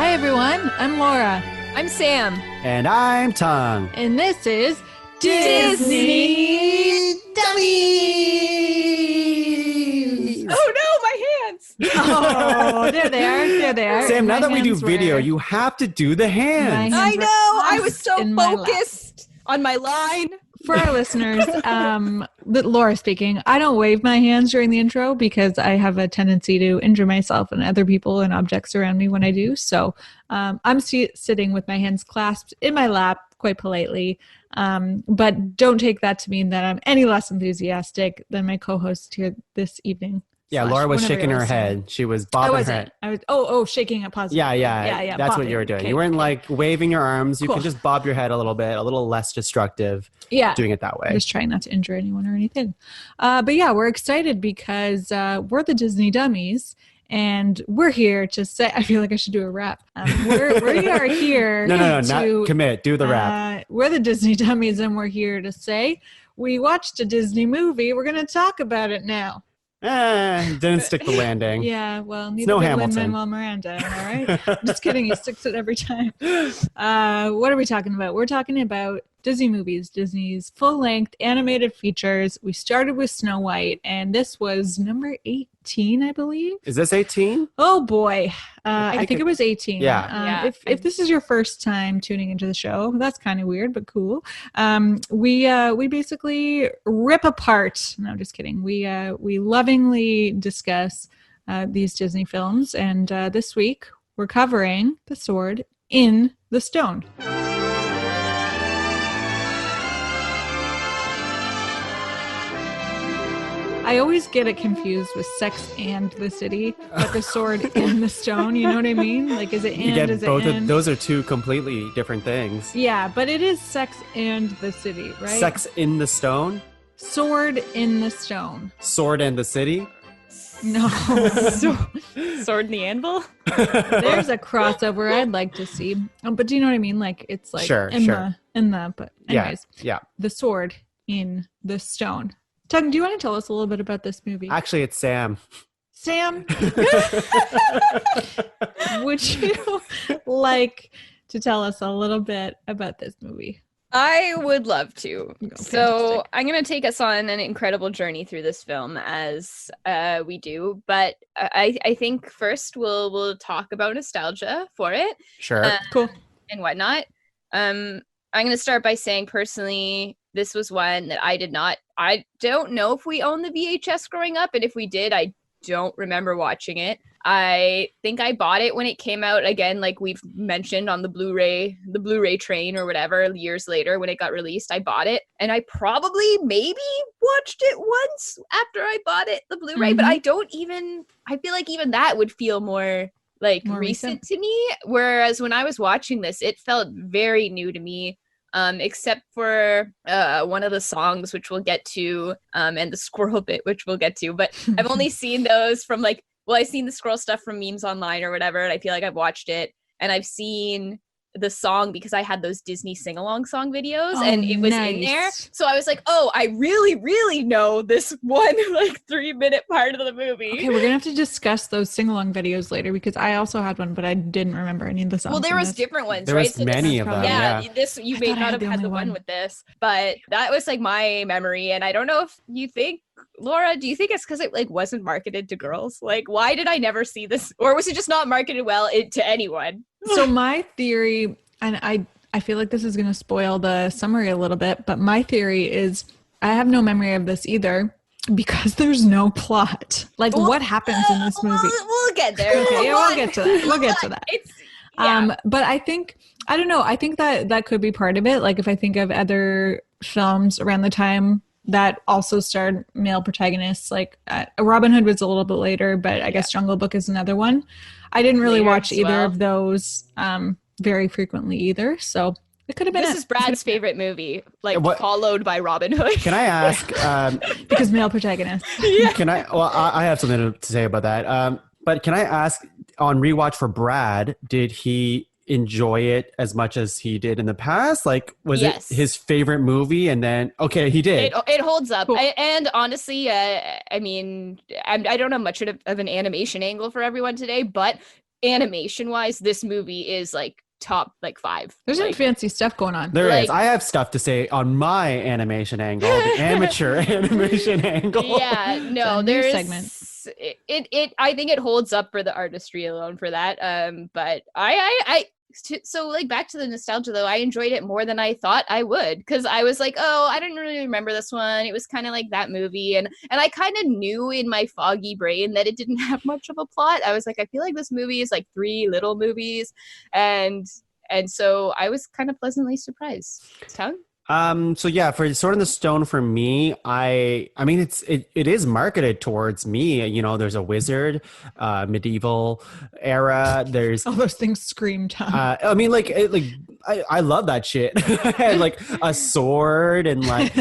Hi everyone, I'm Laura. I'm Sam. And I'm Tong. And this is Disney Dummies! Oh no, my hands! Oh, there they are. Sam, now My that we do hands video, were- you have to do the hands. My I hands were know, I was clasped so in my lap. focused on my line. For our listeners, Laura speaking, I don't wave my hands during the intro because I have a tendency to injure myself and other people and objects around me when I do. So I'm sitting with my hands clasped in my lap quite politely. But don't take that to mean that I'm any less enthusiastic than my co-host here this evening. Yeah, Laura was Whenever shaking you're her listening. head. She was I bobbing her wasn't. head. I was shaking it positively. Yeah. That's what you were doing. Okay, You weren't like waving your arms. You Cool. could just bob your head a little less destructive Yeah. doing it that way. Just trying not to injure anyone or anything. But yeah, we're excited because we're the Disney Dummies. And we're here to say, I feel like I should do a rap. We are here. No, to, not commit. Do the rap. We're the Disney Dummies, and we're here to say we watched a Disney movie. We're going to talk about it now. Didn't stick the landing. Yeah, well, neither no did Hamilton. Lin-Manuel Miranda. Am I right? Just kidding. He sticks it every time. What are we talking about? We're talking about Disney movies, Disney's full-length animated features. We started with Snow White, and this was number 18, I believe. Is this 18? Oh boy, I think it was 18. Yeah. If this is your first time tuning into the show, that's kind of weird, but cool. We basically rip apart. No, just kidding. We lovingly discuss these Disney films, and this week we're covering The Sword in the Stone. I always get it confused with Sex and the City, but The Sword in the Stone, you know what I mean? Like, is it You and, get is both it of and? those are two completely different things. Yeah, but it is Sex and the City, right? Sex in the Stone, Sword in the Stone. Sword and the City. No. Sword in the Anvil? There's a crossover I'd like to see. But do you know what I mean? Like, it's like Sure. but anyways, Yeah. The Sword in the Stone. Tug, do you want to tell us a little bit about this movie? Actually, it's Sam. Sam, would you like to tell us a little bit about this movie? I would love to. So Fantastic. I'm going to take us on an incredible journey through this film as we do. But I think first we'll talk about nostalgia for it. Sure. Cool. And whatnot. I'm going to start by saying personally, this was one that I don't know if we owned the VHS growing up, and if we did, I don't remember watching it. I think I bought it when it came out, again, like we've mentioned, on the Blu-ray train or whatever, years later when it got released. I bought it, and I probably maybe watched it once after I bought it, the Blu-ray, but I feel like even that would feel more like More recent to me, whereas when I was watching this, it felt very new to me. Except for one of the songs, which we'll get to, and the squirrel bit, which we'll get to. But I've only seen those from I've seen the squirrel stuff from memes online or whatever, and I feel like I've watched it. And I've seen the song because I had those Disney sing-along song videos, and it was in there. So I was like, oh, I really, really know this one 3-minute part of the movie. Okay, we're gonna have to discuss those sing-along videos later because I also had one, but I didn't remember any of the songs. Well, there in was this. different ones, There right? was many of them. Yeah, Yeah. this you I may thought I not had have the had only the one one. with this, but that was like my memory. And I don't know if you think, Laura, do you think it's because it wasn't marketed to girls? Like, why did I never see this, or was it just not marketed well to anyone? So my theory, and I feel like this is going to spoil the summary a little bit, but my theory is I have no memory of this either because there's no plot. Like, what happens in this movie? We'll get there. Okay, yeah, we'll get to that. We'll get to that. Yeah. But I think, I don't know, I think that could be part of it. Like, if I think of other films around the time that also starred male protagonists, like Robin Hood was a little bit later, but I guess Jungle Book is another one. I didn't really Later watch as either well. of those very frequently either, so it could have been This is Brad's favorite movie, What- followed by Robin Hood. Can I ask? because male protagonists. Can I? Well, I have something to say about that. But can I ask, on rewatch for Brad, did he enjoy it as much as he did in the past? Like, was Yes. it his favorite movie? And then, okay, he did. It holds up. Cool. And honestly, I mean, I don't have much of an animation angle for everyone today, but animation wise, this movie is like top like 5. There's some like, fancy stuff going on. There Like- is. I have stuff to say on my animation angle, the amateur animation angle. Yeah, no, It's a new there's segment. it I think it holds up for the artistry alone for that. But so like back to the nostalgia though, I enjoyed it more than I thought I would, because I was like, oh, I didn't really remember this one. It was kind of like that movie, and I kind of knew in my foggy brain that it didn't have much of a plot. I was like, I feel like this movie is like 3 little movies, and so I was kind of pleasantly surprised. Tongue? So yeah, for Sword in the Stone, for me, I mean, it is marketed towards me. You know, there's a wizard, medieval era. There's All those things scream tongue. I mean, I love that shit. And, like a sword and like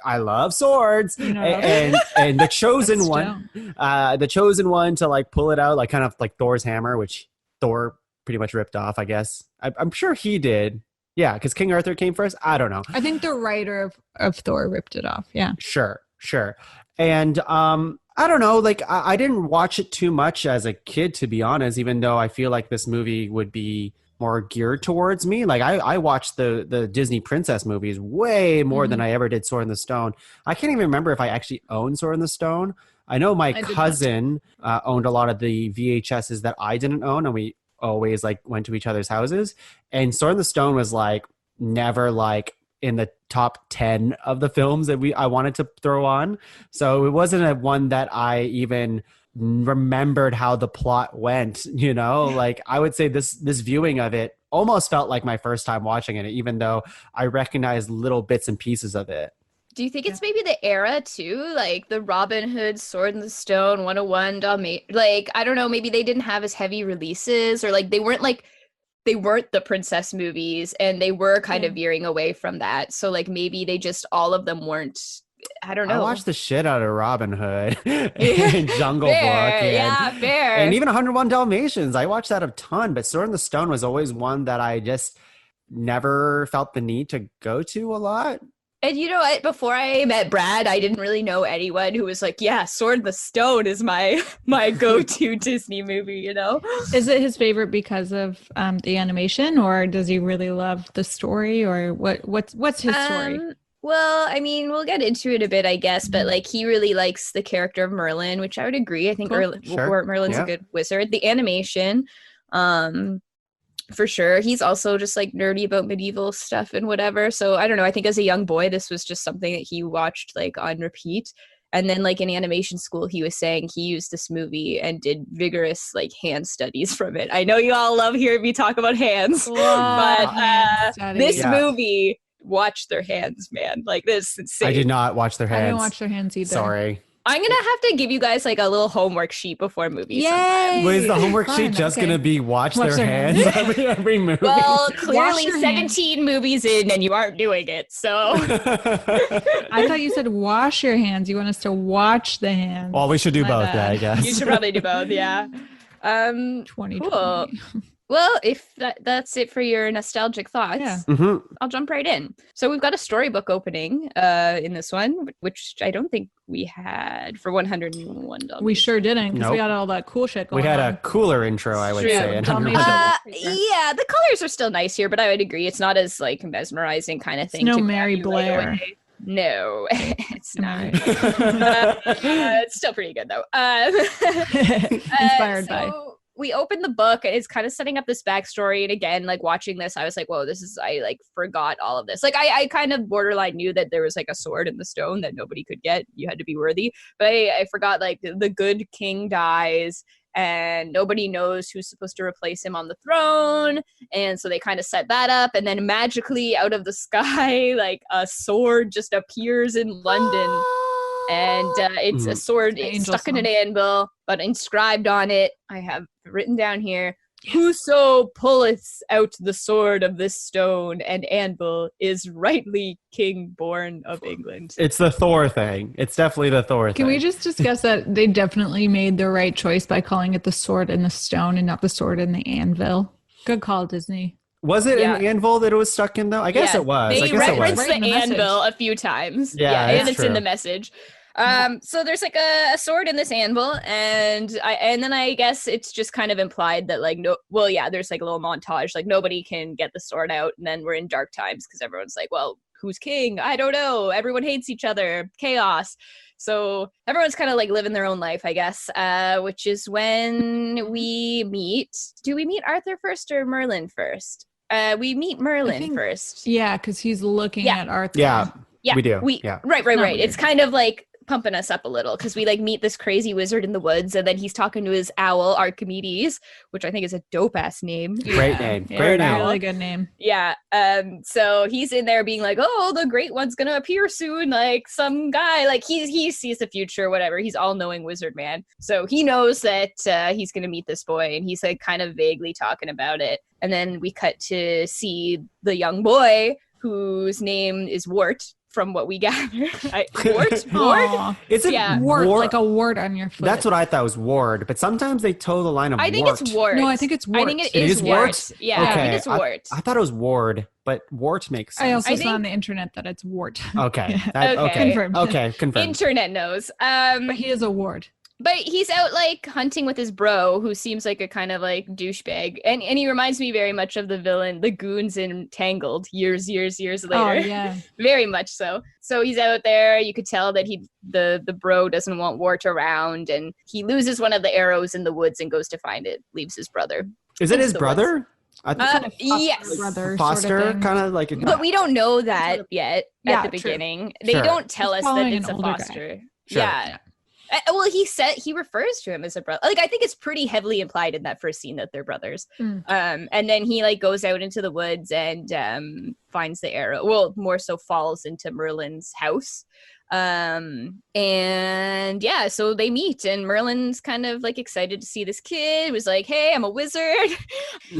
I love swords, You know, and the chosen That's one, the chosen one to like pull it out, like kind of like Thor's hammer, which Thor pretty much ripped off, I guess. I'm sure he did. Yeah, because King Arthur came first. I don't know. I think the writer of Thor ripped it off. Yeah. Sure. And I don't know. Like I didn't watch it too much as a kid, to be honest. Even though I feel like this movie would be more geared towards me. Like I watched the Disney princess movies way more than I ever did Sword in the Stone. I can't even remember if I actually owned Sword in the Stone. I know my cousin owned a lot of the VHSs that I didn't own, and we always like went to each other's houses. And Sword in the Stone was like never like in the top 10 of the films that I wanted to throw on. So it wasn't a one that I even remembered how the plot went, you know. Like I would say this viewing of it almost felt like my first time watching it, even though I recognized little bits and pieces of it. Do you think it's maybe the era too? Like the Robin Hood, Sword in the Stone, 101, like, I don't know, maybe they didn't have as heavy releases, or like they weren't the princess movies, and they were kind of veering away from that. So like maybe they just, all of them weren't, I don't know. I watched the shit out of Robin Hood and Jungle Book. Fair. And even 101 Dalmatians. I watched that a ton, but Sword in the Stone was always one that I just never felt the need to go to a lot. And you know what? Before I met Brad, I didn't really know anyone who was like, yeah, Sword in the Stone is my go-to Disney movie, you know? Is it his favorite because of the animation, or does he really love the story, or what's his story? Well, I mean, we'll get into it a bit, I guess, but like he really likes the character of Merlin, which I would agree. I think Merlin's a good wizard. The animation, for sure. He's also just like nerdy about medieval stuff and whatever. So I don't know. I think as a young boy, this was just something that he watched like on repeat. And then like in animation school, he was saying he used this movie and did vigorous like hand studies from it. I know you all love hearing me talk about hands, but this movie, watch their hands, man. Like this is insane. I did not watch their hands. I didn't watch their hands either. Sorry. I'm going to have to give you guys like a little homework sheet before movies. Yay! Was the homework sheet just going to be watch their hands every movie? Well, clearly 17 movies in and you aren't doing it, so. I thought you said wash your hands. You want us to watch the hands. Well, we should do both, I guess. You should probably do both, yeah. 2020. Cool. Well, if that's it for your nostalgic thoughts, I'll jump right in. So we've got a storybook opening in this one, which I don't think we had for 101 Dummies. We sure didn't, because we got all that cool shit going on. We had a cooler intro, I would say. Yeah, the colors are still nice here, but I would agree it's not as like mesmerizing kind of thing. It's no Mary Blair. No, it's not. It's still pretty good though. Inspired by. We opened the book, and it's kind of setting up this backstory. And again, like watching this, I was like, whoa, I like forgot all of this. Like I kind of borderline knew that there was like a sword in the stone that nobody could get. You had to be worthy. But I forgot like the good king dies and nobody knows who's supposed to replace him on the throne. And so they kind of set that up. And then magically out of the sky, like a sword just appears in London. And it's a sword stuck in an anvil, but inscribed on it, I have written down here, whoso pulleth out the sword of this stone and anvil is rightly king born of England. It's the Thor thing. It's definitely the Thor thing. Can we just discuss that they definitely made the right choice by calling it the sword and the stone and not the sword and the anvil? Good call, Disney. Was it an anvil that it was stuck in though? I guess it was. They referenced the anvil a few times. Yeah, and it's in the message. So there's like a sword in this anvil, and then I guess it's just kind of implied that like there's like a little montage, like nobody can get the sword out, and then we're in dark times because everyone's like, well, who's king? I don't know. Everyone hates each other. Chaos. So everyone's kind of like living their own life, I guess, which is when we meet. Do we meet Arthur first or Merlin first? We meet Merlin first. Yeah, because he's looking at Arthur. Yeah, we do. Right. It's kind of like pumping us up a little because we like meet this crazy wizard in the woods, and then he's talking to his owl Archimedes, which I think is a dope ass name. Great name. Really good name. Yeah. So he's in there being like, oh, the great one's gonna appear soon, like some guy, like he sees the future, whatever. He's all-knowing wizard man, so he knows that he's gonna meet this boy, and he's like kind of vaguely talking about it. And then we cut to see the young boy whose name is Wart, from what we gather. Wart? Is it wart, like a wart on your foot? That's what I thought was ward, but sometimes they toe the line of I think wart. it's wart. No, I think it's wart. I think it is wart. Yeah, okay. I think it's wart. I thought it was ward, but wart makes sense. I also saw on the internet that it's wart. Okay. Okay. Confirmed. Okay, confirmed. Internet knows. But he is a ward. But he's out like hunting with his bro, who seems like a kind of like douchebag, and he reminds me very much of the villain, the goons in Tangled, years later. Oh yeah, very much so. So he's out there. You could tell that the bro doesn't want Wart around, and he loses one of the arrows in the woods and goes to find it. Leaves his brother. Is it his brother? Yes, brother, foster, kind of like. But we don't know that yet at the true. beginning. They don't tell us that it's a foster. Sure. Yeah. Well, he refers to him as a brother. Like, I think it's pretty heavily implied in that first scene that they're brothers. And then he like goes out into the woods and finds the arrow. Well, more so falls into Merlin's house. And yeah, so they meet, and Merlin's kind of like excited to see this kid. He was like, hey, I'm a wizard.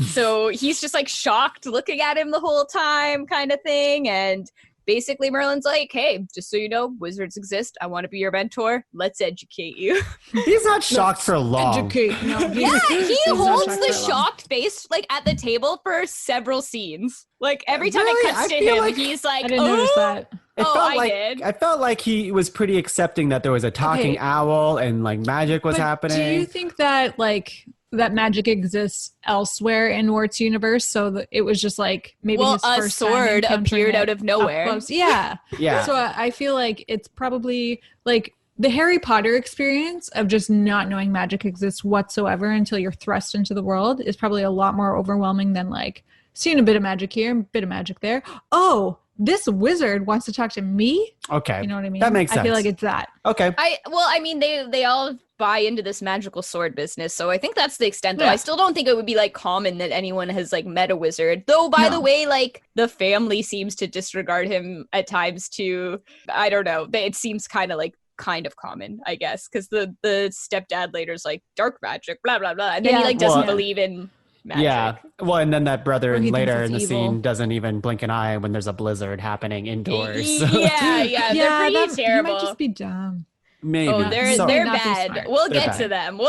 So he's just like shocked looking at him the whole time, kind of thing. And basically, Merlin's like, hey, just so you know, wizards exist. I want to be your mentor. Let's educate you. He's not shocked for long. Educate. No, He holds the shocked face like at the table for several scenes. Like every time it cuts to him, he's like, I didn't notice that. I felt like he was pretty accepting that there was a talking owl and like magic was happening. Do you think that like that magic exists elsewhere in Wart's universe? So that it was just like maybe his a first sword time appeared out of nowhere. Yeah. Yeah. So I feel like it's probably like the Harry Potter experience of just not knowing magic exists whatsoever until you're thrust into the world is probably a lot more overwhelming than like seeing a bit of magic here, a bit of magic there. Oh, this wizard wants to talk to me. Okay. You know what I mean? That makes sense. I feel like it's that. Okay. I mean, they all buy into this magical sword business, so I think that's the extent, though. Yeah. I still don't think it would be like common that anyone has like met a wizard, though. By the way, like the family seems to disregard him at times too. I don't know, it seems kind of common, I guess, because the stepdad later is like dark magic, blah blah blah, and then he like doesn't believe in magic. Yeah. Well, and then that brother later in the evil. scene doesn't even blink an eye when there's a blizzard happening indoors. So. Yeah, they're pretty terrible. He might just be dumb. Maybe. Oh, they're bad. We'll get to them.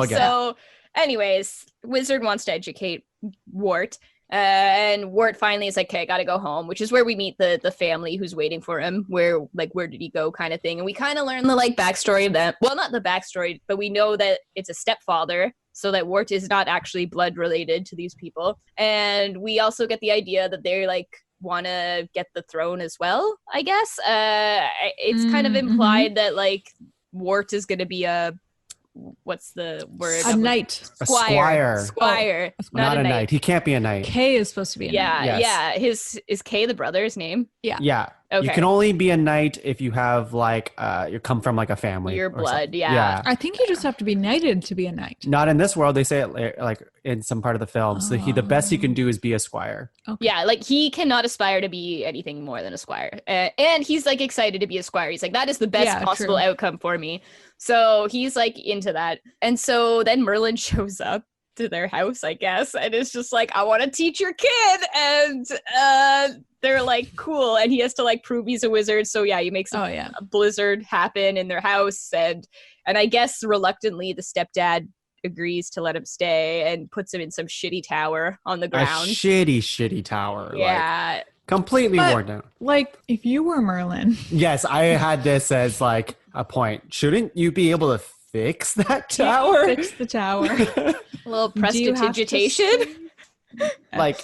So, anyways, wizard wants to educate Wart. And Wart finally is like, okay, I gotta go home, which is where we meet the family who's waiting for him, where did he go kind of thing. And we kind of learn the like backstory of them. Well, not the backstory, but we know that it's a stepfather, so that Wart is not actually blood related to these people. And we also get the idea that they're like want to get the throne as well, I guess. It's kind of implied that like Wart is going to be what's the word? A knight. Squire. Not a knight. He can't be a knight. Kay is supposed to be a knight. Yeah. Is Kay the brother's name? Yeah. Okay. You can only be a knight if you have like you come from like a family. Your blood, yeah. I think you just have to be knighted to be a knight. Not in this world. They say it like in some part of the film. So the best he can do is be a squire. Okay. Yeah, like he cannot aspire to be anything more than a squire. And he's like excited to be a squire. He's like, that is the best possible outcome for me. So he's like into that. And so then Merlin shows up to their house, I guess, and it's just like, I want to teach your kid. And they're like, cool. And he has to like prove he's a wizard. So yeah, he makes a blizzard happen in their house. And I guess reluctantly the stepdad agrees to let him stay and puts him in some shitty tower on the A ground. shitty tower. Yeah. Like, completely worn down. Like, if you were Merlin. Yes, I had this as like a point. Shouldn't you be able to fix that tower? Fix the tower. A little Do you have to prestidigitation. Like,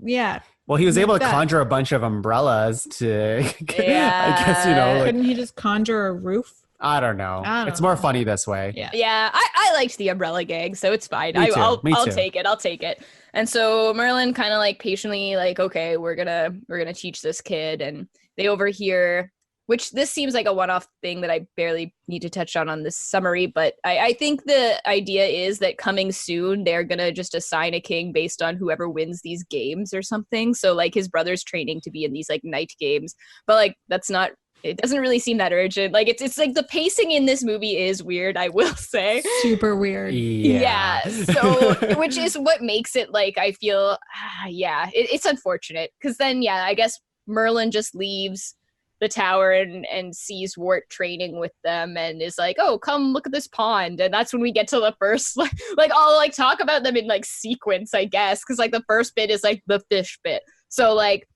yeah. well, he was able to that. conjure a bunch of umbrellas to, Yeah. I guess, you know, like, Couldn't he just conjure a roof? I don't know. It's more funny this way. Yeah. Yeah, I liked the umbrella gang, so it's fine. Me too. I'll Me too. take it. I'll take it. And so Merlin kind of like patiently like, okay, we're gonna teach this kid, and they overhear, which this seems like a one-off thing that I barely need to touch on this summary, but I think the idea is that coming soon they're gonna just assign a king based on whoever wins these games or something. So like his brother's training to be in these like night games, but like that's not. It doesn't really seem that urgent. Like it's like the pacing in this movie is weird, I will say. Super weird. Yeah. So which is what makes it like I feel it's unfortunate because then I guess Merlin just leaves the tower and sees Wart training with them and is like, oh, come look at this pond. And that's when we get to the first like I'll like talk about them in like sequence, I guess, because like the first bit is like the fish bit. So like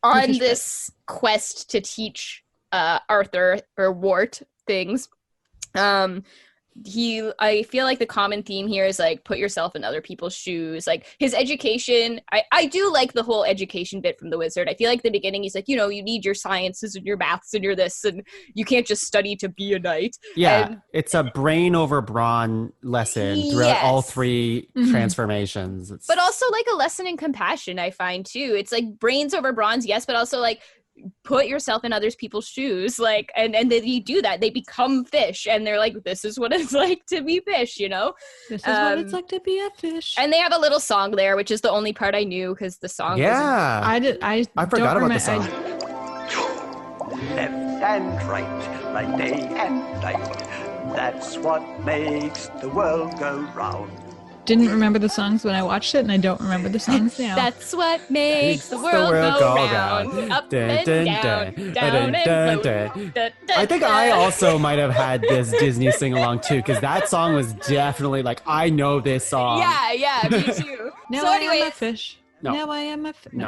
on this quest to teach Arthur or Wart things, I feel like the common theme here is like put yourself in other people's shoes. Like his education, I do like the whole education bit from the wizard. I feel like the beginning he's like, you know, you need your sciences and your maths and your this, and you can't just study to be a knight. Yeah, and it's a brain over brawn lesson throughout all three transformations. But also like a lesson in compassion, I find too. It's like brains over bronze, yes, but also like put yourself in other people's shoes, like, and then you do that, they become fish, and they're like, this is what it's like to be fish, you know. This is what it's like to be a fish. And they have a little song there, which is the only part I knew because the song. I forgot about the song. Left and right, like day and night. That's what makes the world go round. Didn't remember the songs when I watched it, and I don't remember the songs now. That's what makes the world go round. Up and down, down and low. I think I also might have had this Disney sing-along too, because that song was definitely like, I know this song. Yeah, me too. Now so I anyways, am a fish. No. Now I am a fish. No.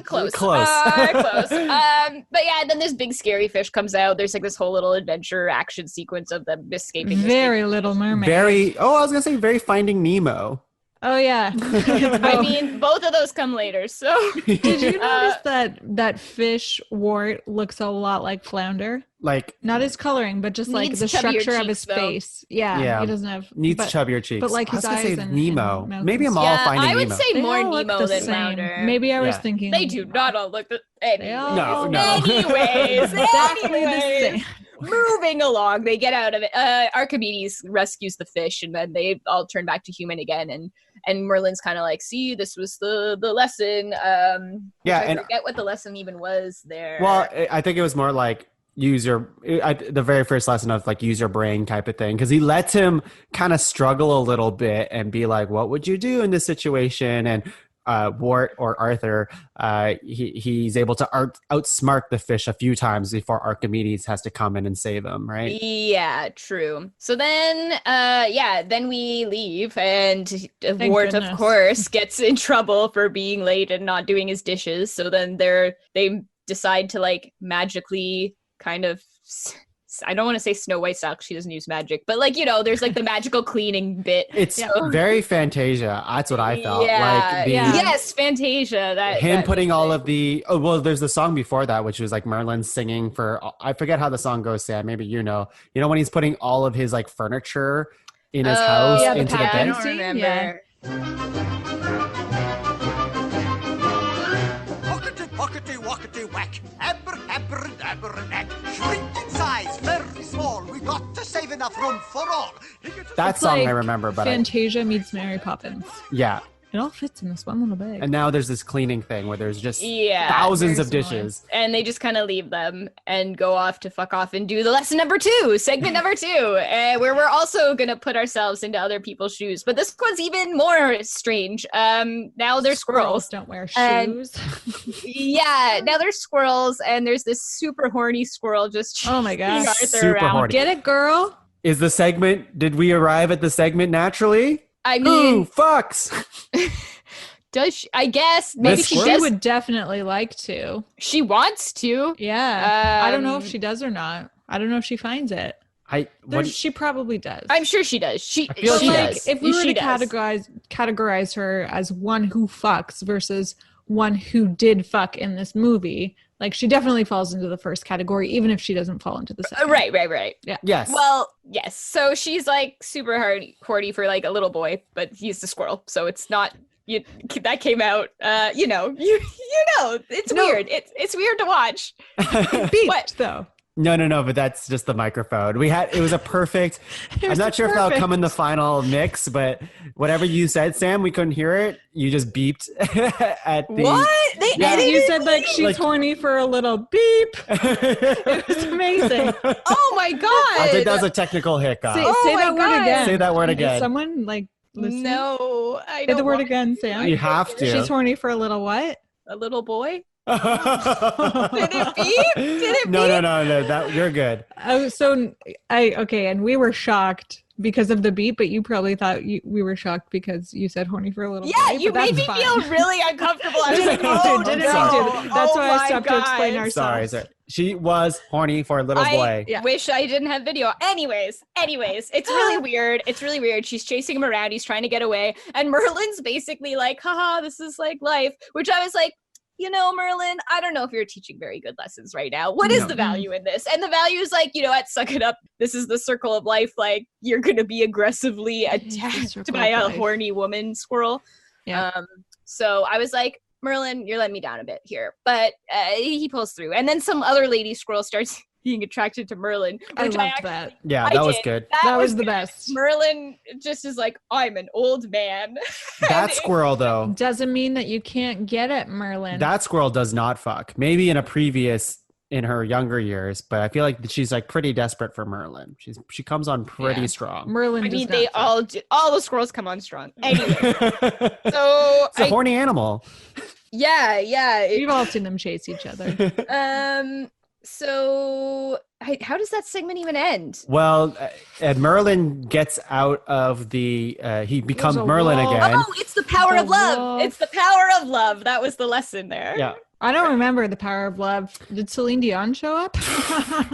Close. Close. Close. But yeah, then this big scary fish comes out. There's like this whole little adventure action sequence of them escaping. Very Little Mermaid. I was going to say very Finding Nemo. Oh, yeah. I mean, both of those come later, so. Did you notice that fish Wart looks a lot like Flounder? Like, not his coloring, but just like the structure of his face. Yeah, he doesn't have chubbier cheeks. But like his eyes and Nemo. And Maybe I'm all Finding Nemo. I would say They more all look Nemo the than same. Flounder. Maybe I was thinking they do not all look the No. Anyways, exactly the same. Moving along, they get out of it. Archimedes rescues the fish, and then they all turn back to human again. And Merlin's kind of like, see, this was the lesson. I forget what the lesson even was there. Well, I think it was more like the very first lesson of like use your brain type of thing, because he lets him kind of struggle a little bit and be like, what would you do in this situation? And Wart or Arthur, he's able to outsmart the fish a few times before Archimedes has to come in and save him, right? Yeah, true. So then, then we leave, and Wart, goodness. of course, gets in trouble for being late and not doing his dishes. So then they decide to like magically kind of, I don't want to say Snow White style, she doesn't use magic, but like, you know, there's like the magical cleaning bit. It's very Fantasia. That's what I felt. Yes, Fantasia. Him putting all of the, there's the song before that, which was like Merlin singing for, I forget how the song goes, Sam, maybe you know when he's putting all of his like furniture in his house into the bin. I don't remember. Pockety, walkety, whack. Abber, abber, dabber, knack. Shrink in size, very small. We got to save enough room for all. That song I remember, but Fantasia meets Mary Poppins. Yeah. It all fits in this one little bag. And now there's this cleaning thing where there's just thousands of dishes. And they just kind of leave them and go off to fuck off and do the lesson segment number 2, where we're also going to put ourselves into other people's shoes. But this one's even more strange. Now there's squirrels. Don't wear shoes. Now there's squirrels, and there's this super horny squirrel just oh my gosh, Arthur super around. horny. Get it, girl? Is the segment, did we arrive at the segment naturally? I Who mean, fucks? does she? I guess maybe That's she squirt? She does. would definitely like to. She wants to. Yeah. I don't know if Um, she does or not. I don't know if she finds it. She probably does. I'm sure she does. She I feel But she like, does. if we were She to does. categorize her as one who fucks versus one who did fuck in this movie, like she definitely falls into the first category, even if she doesn't fall into the second. Right. Yes. Well, yes. So she's like super horny for like a little boy, but he's the squirrel, so it's not. That came out. You know, it's weird. It's weird to watch. Beat What? though. No, but that's just the microphone. It was a perfect. I'm not sure if that'll come in the final mix, but whatever you said, Sam, we couldn't hear it. You just beeped at the. What? They Yeah. edited You said like me? she's Like- horny for a little beep. It was amazing. Oh my god! I think that was a technical hiccup. Say, Oh say my that word God. again. Say that word Is again. someone like listening? No, I Say don't the word want again, Sam. You have to. She's horny for a little what? a little boy. Did it beep? Did it No, beep? no. That you're good. Oh, so and we were shocked because of the beat, but you probably thought we were shocked because you said horny for a little Yeah, boy, you but made me that's feel fine. really uncomfortable. I was Didn't like, mean to, oh, didn't no. mean to. That's Oh why I my stopped to explain God. ourselves. Sorry. She was horny for a little boy. Yeah. Wish I didn't have video. Anyways, it's really weird. It's really weird. She's chasing him around. He's trying to get away. And Merlin's basically like, haha, this is like life. Which I was like, Merlin, I don't know if you're teaching very good lessons right now. What is No. the value in this? And the value is like, suck it up. This is the circle of life. Like, you're going to be aggressively It is the attacked circle by of a life. horny woman squirrel. Yeah. So I was like, Merlin, you're letting me down a bit here. But he pulls through. And then some other lady squirrel starts being attracted to Merlin. I Which loved that. Yeah, I that was did. good. That was the good. best. Merlin just is like, I'm an old man. That squirrel though. Doesn't mean that you can't get it, Merlin. That squirrel does not fuck. Maybe in her younger years, but I feel like she's like pretty desperate for Merlin. She comes on pretty Yeah. strong. Merlin I does mean, not they fuck. all do. All the squirrels come on strong. Anyway, It's so a horny animal. yeah. We've all seen them chase each other. So how does that segment even end? Well, and Merlin gets out of the. He becomes There's a Merlin wolf. again. Oh, it's the power The of love. wolf. It's the power of love. That was the lesson there. Yeah. I don't remember the power of love. Did Celine Dion show up?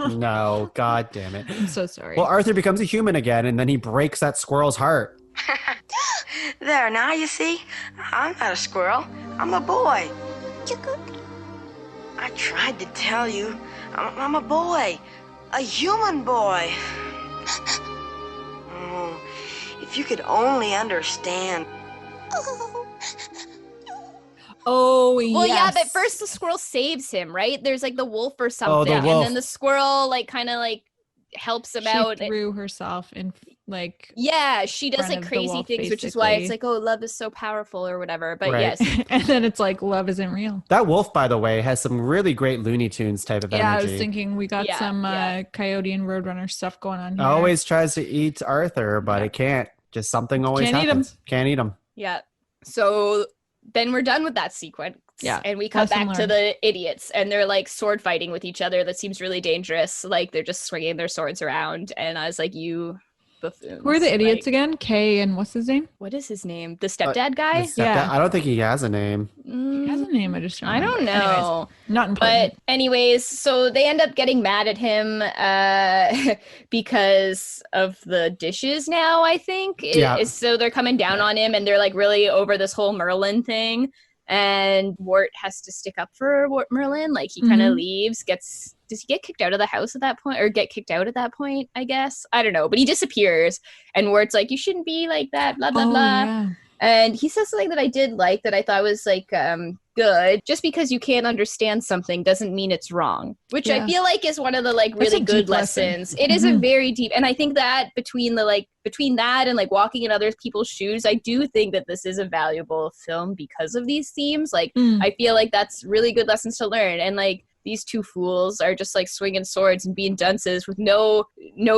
No, god damn it. I'm so sorry. Well, Arthur becomes a human again, and then he breaks that squirrel's heart. There, now you see? I'm not a squirrel. I'm a boy. I tried to tell you. I'm a boy. A human boy. Oh, if you could only understand. Oh, Well, yes. yeah, but first the squirrel saves him, right? There's like the wolf or something, wolf. and then the squirrel like kind of like helps him she out. threw herself in, like, Yeah, she does front like of the crazy wolf, things, which is why it's basically. like, oh, love is so powerful or whatever. But Right. yes, and then it's like, love isn't real. That wolf, by the way, has some really great Looney Tunes type of Yeah, I energy. was thinking we got Yeah, some yeah. Coyote and Roadrunner stuff going on here. Always tries to eat Arthur, but it can't. Just something always Can't eat 'em. happens. Can't eat him. yeah. So then we're done with that sequence. Yeah, And we cut lesson back to learned. the idiots, and they're like sword fighting with each other. That seems really dangerous. Like they're just swinging their swords around. And I was like, you buffoons. Who are the idiots Like, again? Kay and what's his name? What is his name? The stepdad guy? His stepdad- Yeah. I don't think he has a name. He has a name. I just don't I don't remember. Anyways, know. not important. But anyways, so they end up getting mad at him because of the dishes now, I think. Yeah. So they're coming down on him, and they're like really over this whole Merlin thing. And Wart has to stick up for Merlin. Like he kind of Mhm. leaves, does he get kicked out of the house at that point, or get kicked out at that point? I guess, I don't know, but he disappears, and Wart's like, you shouldn't be like that, blah blah Oh, blah. yeah. And he says something that I did like, that I thought was like good. Just because you can't understand something doesn't mean it's wrong, which I Yeah. feel like is one of the like That's really a good deep lesson. lessons. It is a Mhm. very deep, and I think that between that and like walking in other people's shoes, I do think that this is a valuable film because of these themes. Like Mm. I feel like that's really good lessons to learn. And like these two fools are just like swinging swords and being dunces with no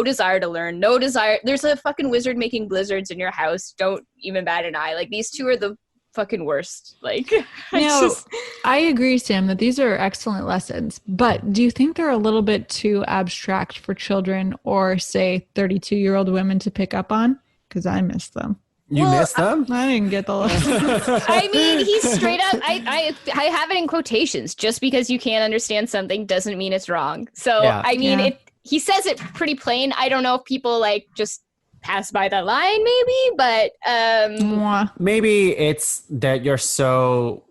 desire to learn, no desire. There's a fucking wizard making blizzards in your house. Don't even bat an eye. Like these two are the fucking worst. Like, No, I agree, Sam, that these are excellent lessons. But do you think they're a little bit too abstract for children or, say, 32-year-old women to pick up on? Because I miss them. You missed them? I didn't get the lessons. I mean, he's straight up. I have it in quotations. Just because you can't understand something doesn't mean it's wrong. So Yeah. I mean, he says it pretty plain. I don't know if people like just pass by the line, maybe, but Mwah. Maybe it's that you're so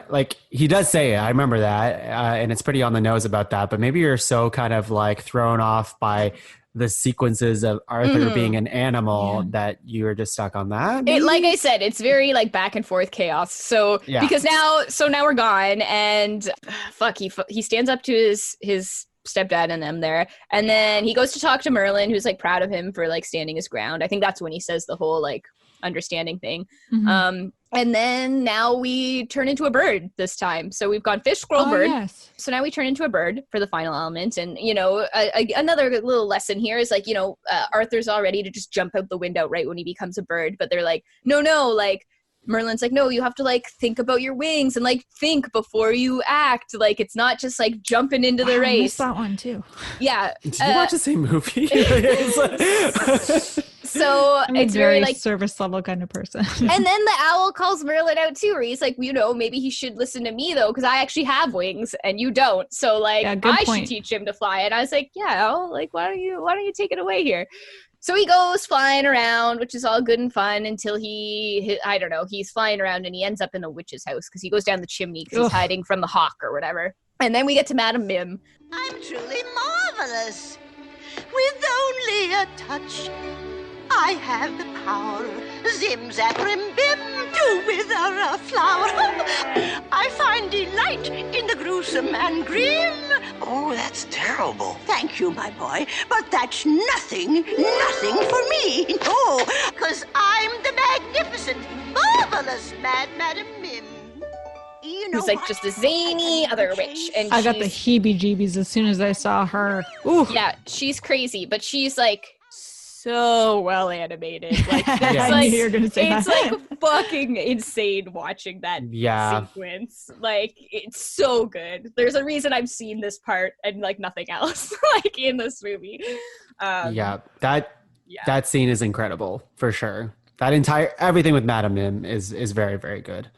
like he does say it. I remember that, and it's pretty on the nose about that. But maybe you're so kind of like thrown off by the sequences of Arthur being an animal that you're just stuck on that. it, like I said, it's very like back and forth chaos. So because now we're gone, and fuck, he stands up to his stepdad and them there, and then he goes to talk to Merlin, who's like proud of him for like standing his ground. I think that's when he says the whole like understanding thing. And then now we turn into a bird this time. So we've gone fish, squirrel, bird. Yes. So now we turn into a bird for the final element. And, you know, another little lesson here is like, you know, Arthur's all ready to just jump out the window right when he becomes a bird. But they're like, no, like, Merlin's like, no, you have to like think about your wings and like think before you act. Like, it's not just like jumping into the I race. missed that one too. Yeah. Did you watch the same movie? So I'm it's a very like service level kind of person. And then the owl calls Merlin out too, where he's like, you know, maybe he should listen to me though, because I actually have wings and you don't. So like, I should teach him to fly. And I was like, yeah, owl, like, why don't you take it away here? So he goes flying around, which is all good and fun until I don't know, he's flying around and he ends up in the witch's house because he goes down the chimney because he's hiding from the hawk or whatever. And then we get to Madam Mim. I'm truly marvelous. With only a touch, I have the power. Zim, zap, rim, bim, do wither a flower. I find delight in the gruesome and grim. Oh, that's terrible. Thank you, my boy, but that's nothing for me. No, because I'm the magnificent, marvelous Madam Mim. You know, who's like just a zany other witch. And I got the heebie-jeebies as soon as I saw her. Ooh. Yeah, she's crazy, but she's like so well animated. Like, I knew you were gonna say it's that. like fucking insane watching that sequence. Like, it's so good. There's a reason I've seen this part and like nothing else like in this movie. That scene is incredible for sure. Everything with Madam Mim is very, very good.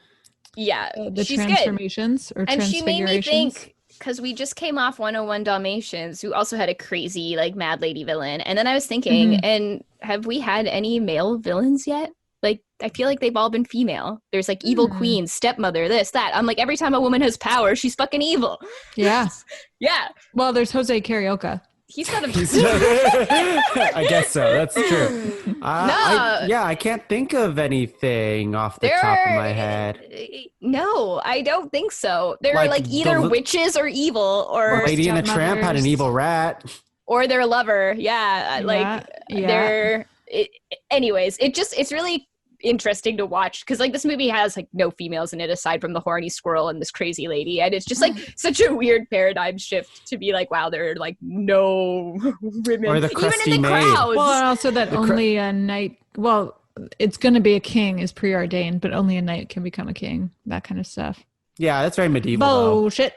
Yeah, the she's transformations good. or and she made me transfigurations. think, because we just came off 101 Dalmatians, who also had a crazy like mad lady villain, and then I was thinking, and have we had any male villains yet? Like, I feel like they've all been female. There's like evil queen, stepmother, this, that. I'm like, every time a woman has power, she's fucking evil. Yeah. Yeah. Well, there's Jose Carioca. He's got a I guess so. That's true. I can't think of anything off the top of my head. No, I don't think so. They're like either witches or evil, or Lady and the Tramp had an evil rat, or their lover. Yeah, they're. Anyways, it's really interesting to watch because like this movie has like no females in it aside from the horny squirrel and this crazy lady, and it's just like such a weird paradigm shift to be like, wow, there are like no women or the even in the maid. crowds. Well, and also that only a knight. Well, it's going to be a king is preordained, but only a knight can become a king. That kind of stuff. Yeah, that's very medieval. Bullshit.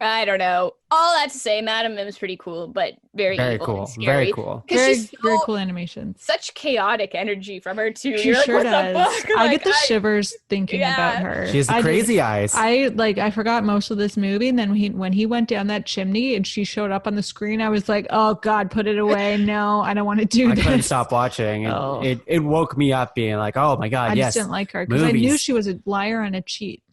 I don't know. All that to say, Madam Mim is pretty cool, but very evil cool. and scary. Very cool. Very cool animations. Such chaotic energy from her too. She You're sure like, what does. the fuck? I Like, get the shivers thinking about her. She has the crazy eyes. I forgot most of this movie, and then when he went down that chimney and she showed up on the screen, I was like, oh God, put it away. No, I don't want to do this. I couldn't stop watching. It woke me up being like, oh my God, I just didn't like her because I knew she was a liar and a cheat.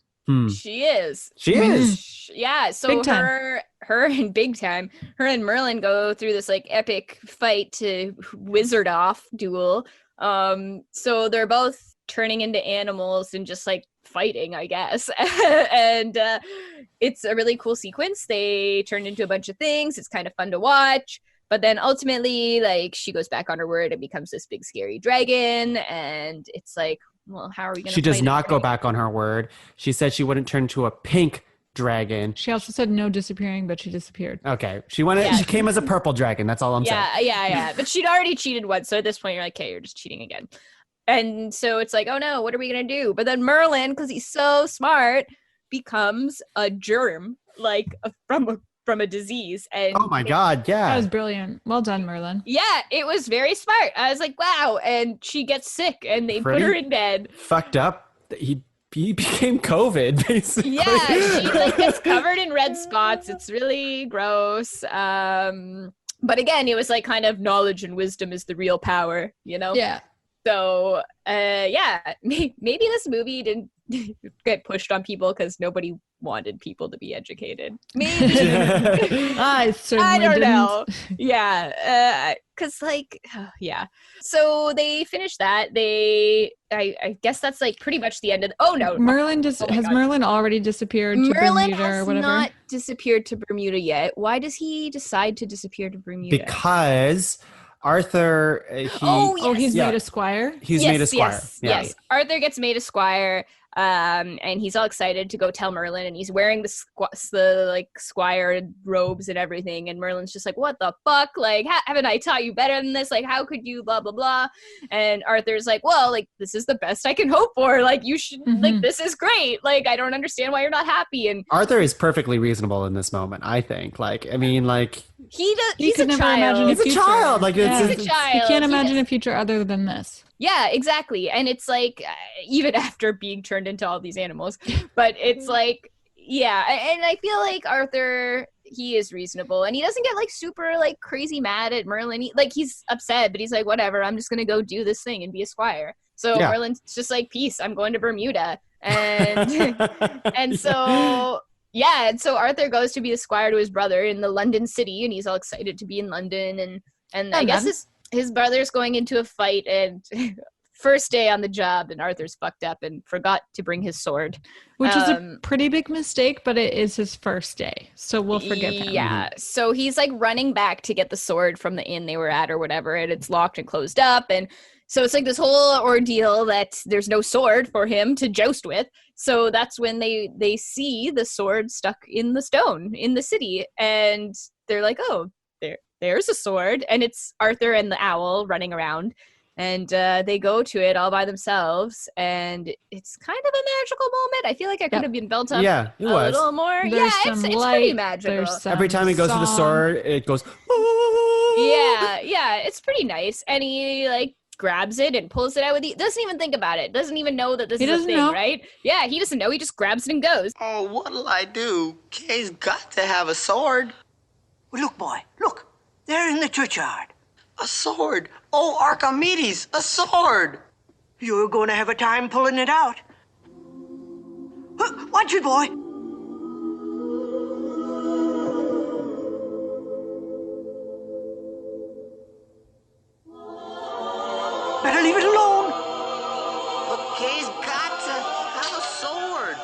She is. She is. Yeah. So Big time. her and Big Time, her and Merlin go through this like epic fight to wizard off duel. So they're both turning into animals and just like fighting, I guess. And it's a really cool sequence. They turn into a bunch of things. It's kind of fun to watch. But then ultimately, like, she goes back on her word and becomes this big scary dragon. And it's like, well, how are we going to She does not go back on her word. She said she wouldn't turn into a pink dragon. She also said no disappearing, but she disappeared. Okay. She came as a purple dragon. That's all I'm saying. Yeah. But she'd already cheated once. So at this point, you're like, okay, you're just cheating again. And so it's like, oh no, what are we going to do? But then Merlin, because he's so smart, becomes a germ, like from a disease. And Oh my God, yeah. That was brilliant. Well done, Merlin. yeah, it was very smart. I was like, wow. And she gets sick and they put her in bed. Fucked up. He became COVID, basically. Yeah, she like gets covered in red spots. It's really gross. But again, it was like kind of knowledge and wisdom is the real power, you know? Yeah. So, yeah, maybe this movie didn't get pushed on people because nobody wanted people to be educated. Maybe. I certainly I don't didn't. know. Yeah. Because, like, yeah. So they finished that. I guess that's, like, pretty much the end of oh, no. Merlin has Merlin already disappeared to Merlin Bermuda or has whatever? not disappeared to Bermuda yet. Why does he decide to disappear to Bermuda? Because Arthur, he's Yeah. made a squire? He's made a squire. Yes. Arthur gets made a squire, and he's all excited to go tell Merlin, and he's wearing the like squire robes and everything, and Merlin's just like, what the fuck? Like, haven't I taught you better than this? Like, how could you blah, blah, blah? And Arthur's like, well, like, this is the best I can hope for. Like, you should, like, this is great. Like, I don't understand why you're not happy. And Arthur is perfectly reasonable in this moment, I think. Like, I mean, like... He's a never child. imagine He's a child. Like, He's a child. He can't imagine a future other than this. Yeah, exactly. And it's like, even after being turned into all these animals, but it's like, yeah. And I feel like Arthur, he is reasonable and he doesn't get like super like crazy mad at Merlin. He's upset, but he's like, whatever, I'm just going to go do this thing and be a squire. So Yeah. Merlin's just like, peace, I'm going to Bermuda. And, and so... yeah, and so Arthur goes to be the squire to his brother in the London city, and he's all excited to be in London. And I guess his brother's going into a fight, and first day on the job, and Arthur's fucked up and forgot to bring his sword. Which is a pretty big mistake, but it is his first day, so we'll forgive him. Yeah, so he's like running back to get the sword from the inn they were at or whatever, and it's locked and closed up, and so it's like this whole ordeal that there's no sword for him to joust with. So that's when they see the sword stuck in the stone in the city. And they're like, oh, there's a sword. And it's Arthur and the owl running around. And they go to it all by themselves. And it's kind of a magical moment. I feel like it could have been built up it was. little more. There's it's light, pretty magical. Every time he goes to the sword, it goes... Yeah, it's pretty nice. And he like grabs it and pulls it out with doesn't even think about it, doesn't even know that this is a thing, right? Yeah, he doesn't know, he just grabs it and goes. Oh, what'll I do? Kay's got to have a sword. Well, look, boy, look. They're in the churchyard. A sword. Oh, Archimedes, a sword. You're going to have a time pulling it out. Watch it, boy. Better leave it alone. But Kay's got to have a sword.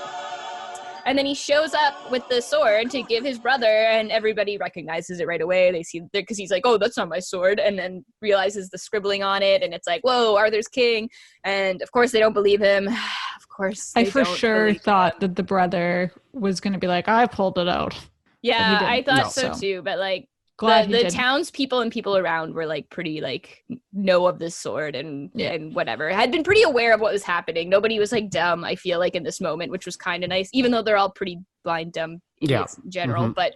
And then he shows up with the sword to give his brother, and everybody recognizes it right away. They see because he's like, oh, that's not my sword, and then realizes the scribbling on it, and it's like, whoa, Arthur's king. And of course they don't believe him. Of course I for sure thought that the brother was going to be like, I pulled it out. Yeah, I thought so too, but like the townspeople and people around were like pretty like know of this sword and whatever. Had been pretty aware of what was happening. Nobody was like dumb, I feel like, in this moment, which was kind of nice, even though they're all pretty blind, dumb idiots in general. But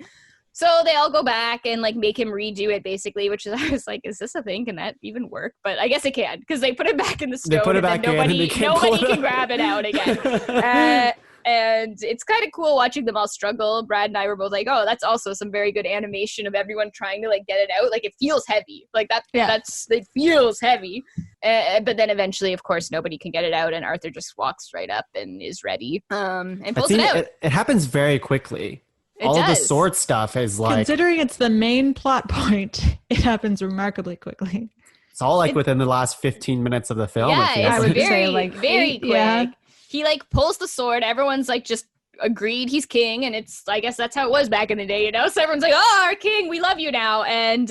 so they all go back and like make him redo it basically, which is, I was like, is this a thing? Can that even work? But I guess it can, because they put it back in the stone. They put it back in and they can't nobody can grab it out again. And it's kind of cool watching them all struggle. Brad and I were both like, oh, that's also some very good animation of everyone trying to like get it out. Like it feels heavy. Like it feels heavy. But then eventually, of course, nobody can get it out. And Arthur just walks right up and is ready and pulls it out. It happens very quickly. All of the sword stuff is like... Considering it's the main plot point, it happens remarkably quickly. It's all like within the last 15 minutes of the film. Yeah, I would say like very quick. Yeah. He like pulls the sword. Everyone's like just agreed he's king, and it's, I guess that's how it was back in the day, you know. So everyone's like, "Oh, our king, we love you now." And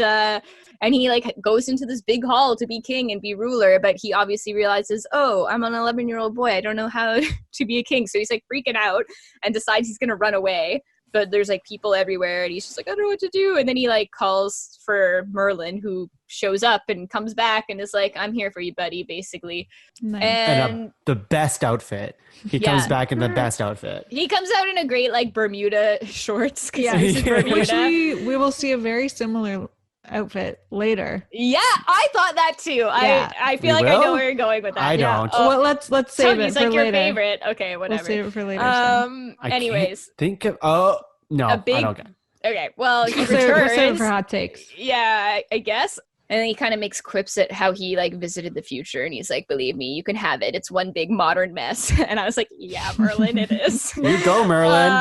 he like goes into this big hall to be king and be ruler, but he obviously realizes, "Oh, I'm an 11-year-old boy. I don't know how to be a king." So he's like freaking out and decides he's gonna run away. but there's like people everywhere and he's just like, I don't know what to do. And then he like calls for Merlin, who shows up and comes back and is like, I'm here for you, buddy, basically. Nice. And the best outfit. He comes back in the best outfit. he comes out in a great like Bermuda shorts. Yeah, He's in Bermuda. which we will see a very similar outfit later. Yeah, I thought that too. Yeah. I feel like I know where you're going with that. I don't. Well, let's save it He's for like your later. favorite. Okay, whatever. We'll save it for later. Sam. I Anyways, can't think of. No, a big. I don't get. Okay, well, he We'll save it returns. for hot takes. Yeah, I guess. And then he kind of makes quips at how he like visited the future, and he's like, "Believe me, you can have it. It's one big modern mess." And I was like, "Yeah, Merlin, it is." You go, Merlin.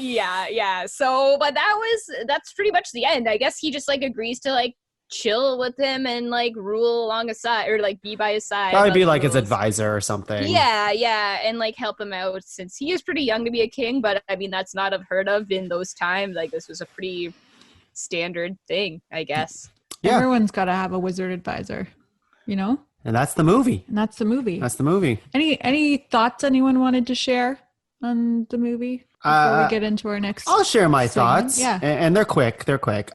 Yeah. So, but that's pretty much the end. I guess he just like agrees to like chill with him and like rule along his side or like be by his side. Probably be the like his rules. advisor or something. Yeah, and like help him out since he is pretty young to be a king. But I mean, that's not unheard of in those times. Like this was a pretty standard thing, I guess. Yeah. Everyone's got to have a wizard advisor, you know? And that's the movie. And that's the movie. That's the movie. Any thoughts anyone wanted to share on the movie before we get into our next? I'll share my segment? thoughts. Yeah. And they're quick.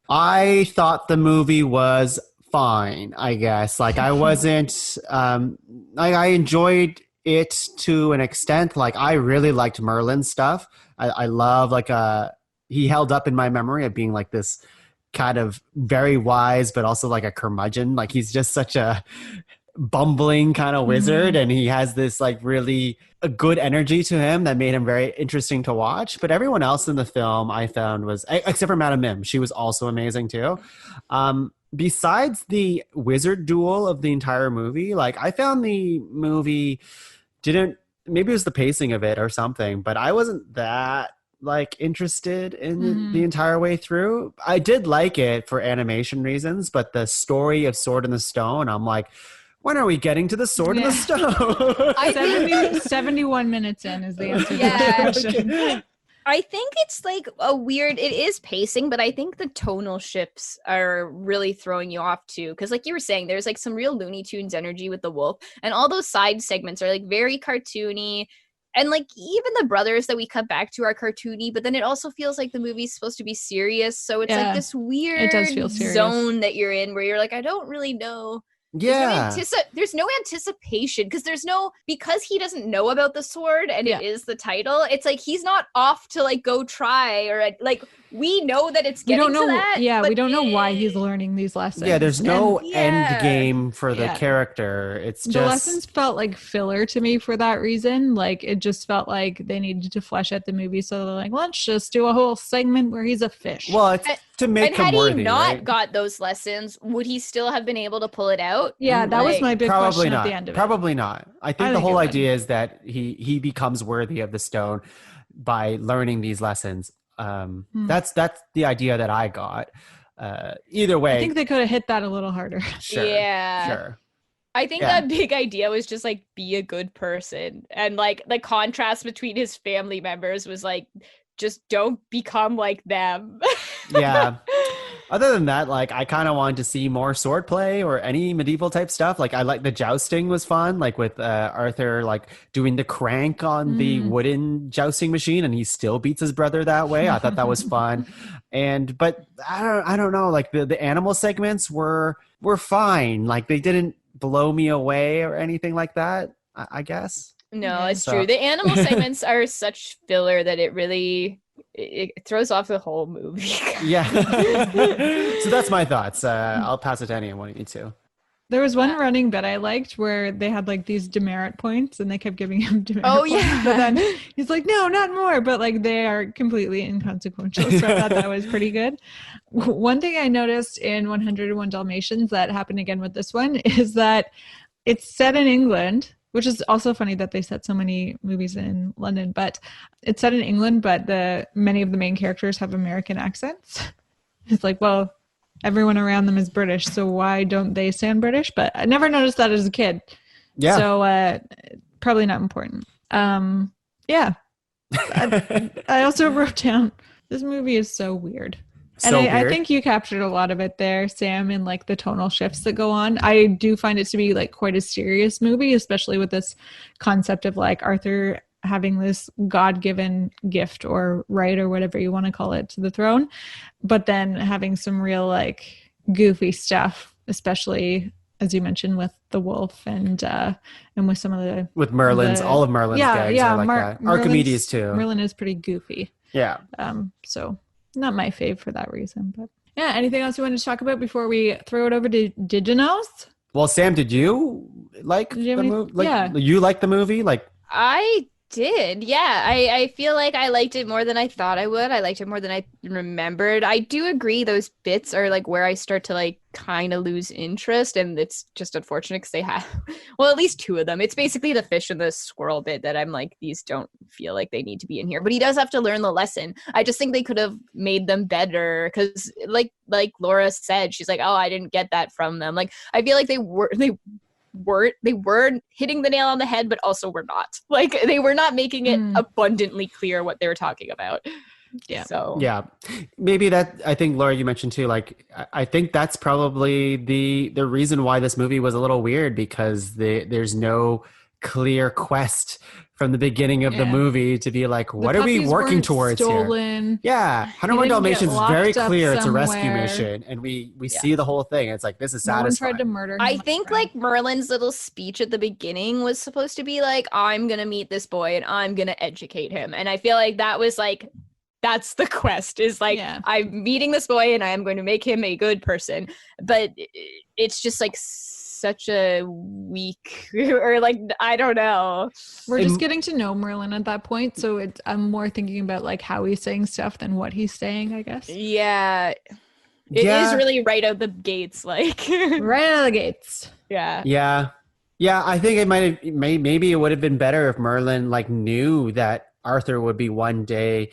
I thought the movie was fine, I guess. Like I wasn't I enjoyed it to an extent. Like I really liked Merlin's stuff. I love like he held up in my memory of being like this kind of very wise but also like a curmudgeon. Like he's just such a bumbling kind of wizard, and he has this like really a good energy to him that made him very interesting to watch. But everyone else in the film I found was, except for Madame Mim, she was also amazing too. Besides the wizard duel of the entire movie, like I found the movie maybe it was the pacing of it or something, but I wasn't that like interested in the entire way through. I did like it for animation reasons, but the story of Sword in the Stone, I'm like, when are we getting to the Sword in the Stone? 71 minutes in is the answer to that question. I think it's like it is pacing, but I think the tonal shifts are really throwing you off too. Cause like you were saying, there's like some real Looney Tunes energy with the wolf, and all those side segments are like very cartoony. And like even the brothers that we cut back to are cartoony, but then it also feels like the movie's supposed to be serious. So it's like this weird it does feel serious. zone that you're in where you're like, I don't really know. Yeah. There's no anticipation because he doesn't know about the sword and it is the title. It's like he's not off to like go try or like we know that it's getting to that. Yeah, we don't know why he's learning these lessons. Yeah, there's no end game for the character. It's just the lessons felt like filler to me for that reason. Like it just felt like they needed to flesh out the movie, so they're like, let's just do a whole segment where he's a fish. Well, it's to make him worthy. And had he not got those lessons, would he still have been able to pull it out? Yeah, that was my big question at the end of it. Probably not. I think the whole idea is that he becomes worthy of the stone by learning these lessons. That's the idea that I got. Either way, I think they could have hit that a little harder. Sure. Yeah. Sure. I think that big idea was just like be a good person, and like the contrast between his family members was like just don't become like them. Yeah. Other than that, like I kind of wanted to see more swordplay or any medieval type stuff. Like I like the jousting was fun, like with Arthur like doing the crank on the wooden jousting machine, and he still beats his brother that way. I thought that was fun. But I don't know, like the animal segments were fine. Like they didn't blow me away or anything like that, I guess. No, it's true. The animal segments are such filler that it really it throws off the whole movie. Yeah. So that's my thoughts. I'll pass it to anyone you need to. There was one running bit I liked where they had like these demerit points and they kept giving him demerit points. But then he's like, no, not more. But like they are completely inconsequential. So I thought that was pretty good. One thing I noticed in 101 Dalmatians that happened again with this one is that it's set in England, which is also funny that they set so many movies in London, but it's set in England, but many of the main characters have American accents. It's like, well, everyone around them is British, so why don't they sound British? But I never noticed that as a kid. Yeah. So probably not important. Yeah. I also wrote down, this movie is so weird. And I think you captured a lot of it there, Sam, in like the tonal shifts that go on. I do find it to be like quite a serious movie, especially with this concept of like Arthur having this God-given gift or right or whatever you want to call it to the throne, but then having some real like goofy stuff, especially as you mentioned with the wolf and with some of the with Merlin's all of Merlin's gags are like that. Archimedes too. Merlin is pretty goofy. Yeah. So not my fave for that reason, but yeah. Anything else you wanted to talk about before we throw it over to Diginos? Well, Sam, did you like the movie? Like, you liked the movie? Like, I did. Yeah. I feel like I liked it more than I thought I would. I liked it more than I remembered. I do agree those bits are like where I start to like kind of lose interest, and it's just unfortunate because they have, well, at least two of them. It's basically the fish and the squirrel bit that I'm like, these don't feel like they need to be in here. But he does have to learn the lesson. I just think they could have made them better because like Laura said, she's like, oh, I didn't get that from them. Like, I feel like they were hitting the nail on the head, but also were not. Like, they were not making it abundantly clear what they were talking about. Yeah. So yeah, maybe that, I think Laura, you mentioned too, like, I think that's probably the reason why this movie was a little weird, because there's no clear quest from the beginning of the movie to be like, what are we working towards here? Yeah. 101 Dalmatians is very clear. It's a rescue mission, and we see the whole thing. It's like, this is satisfying. No one tried to murder him. I think like Merlin's little speech at the beginning was supposed to be like, I'm gonna meet this boy and I'm gonna educate him, and I feel like that was like, that's the quest, is like, I'm meeting this boy and I am going to make him a good person. But it's just like such a weak, or like, I don't know. We're just getting to know Merlin at that point. So I'm more thinking about like how he's saying stuff than what he's saying, I guess. Yeah. It is really right out the gates, like right out of the gates. Yeah. Yeah. Yeah. I think maybe it would have been better if Merlin like knew that Arthur would be one day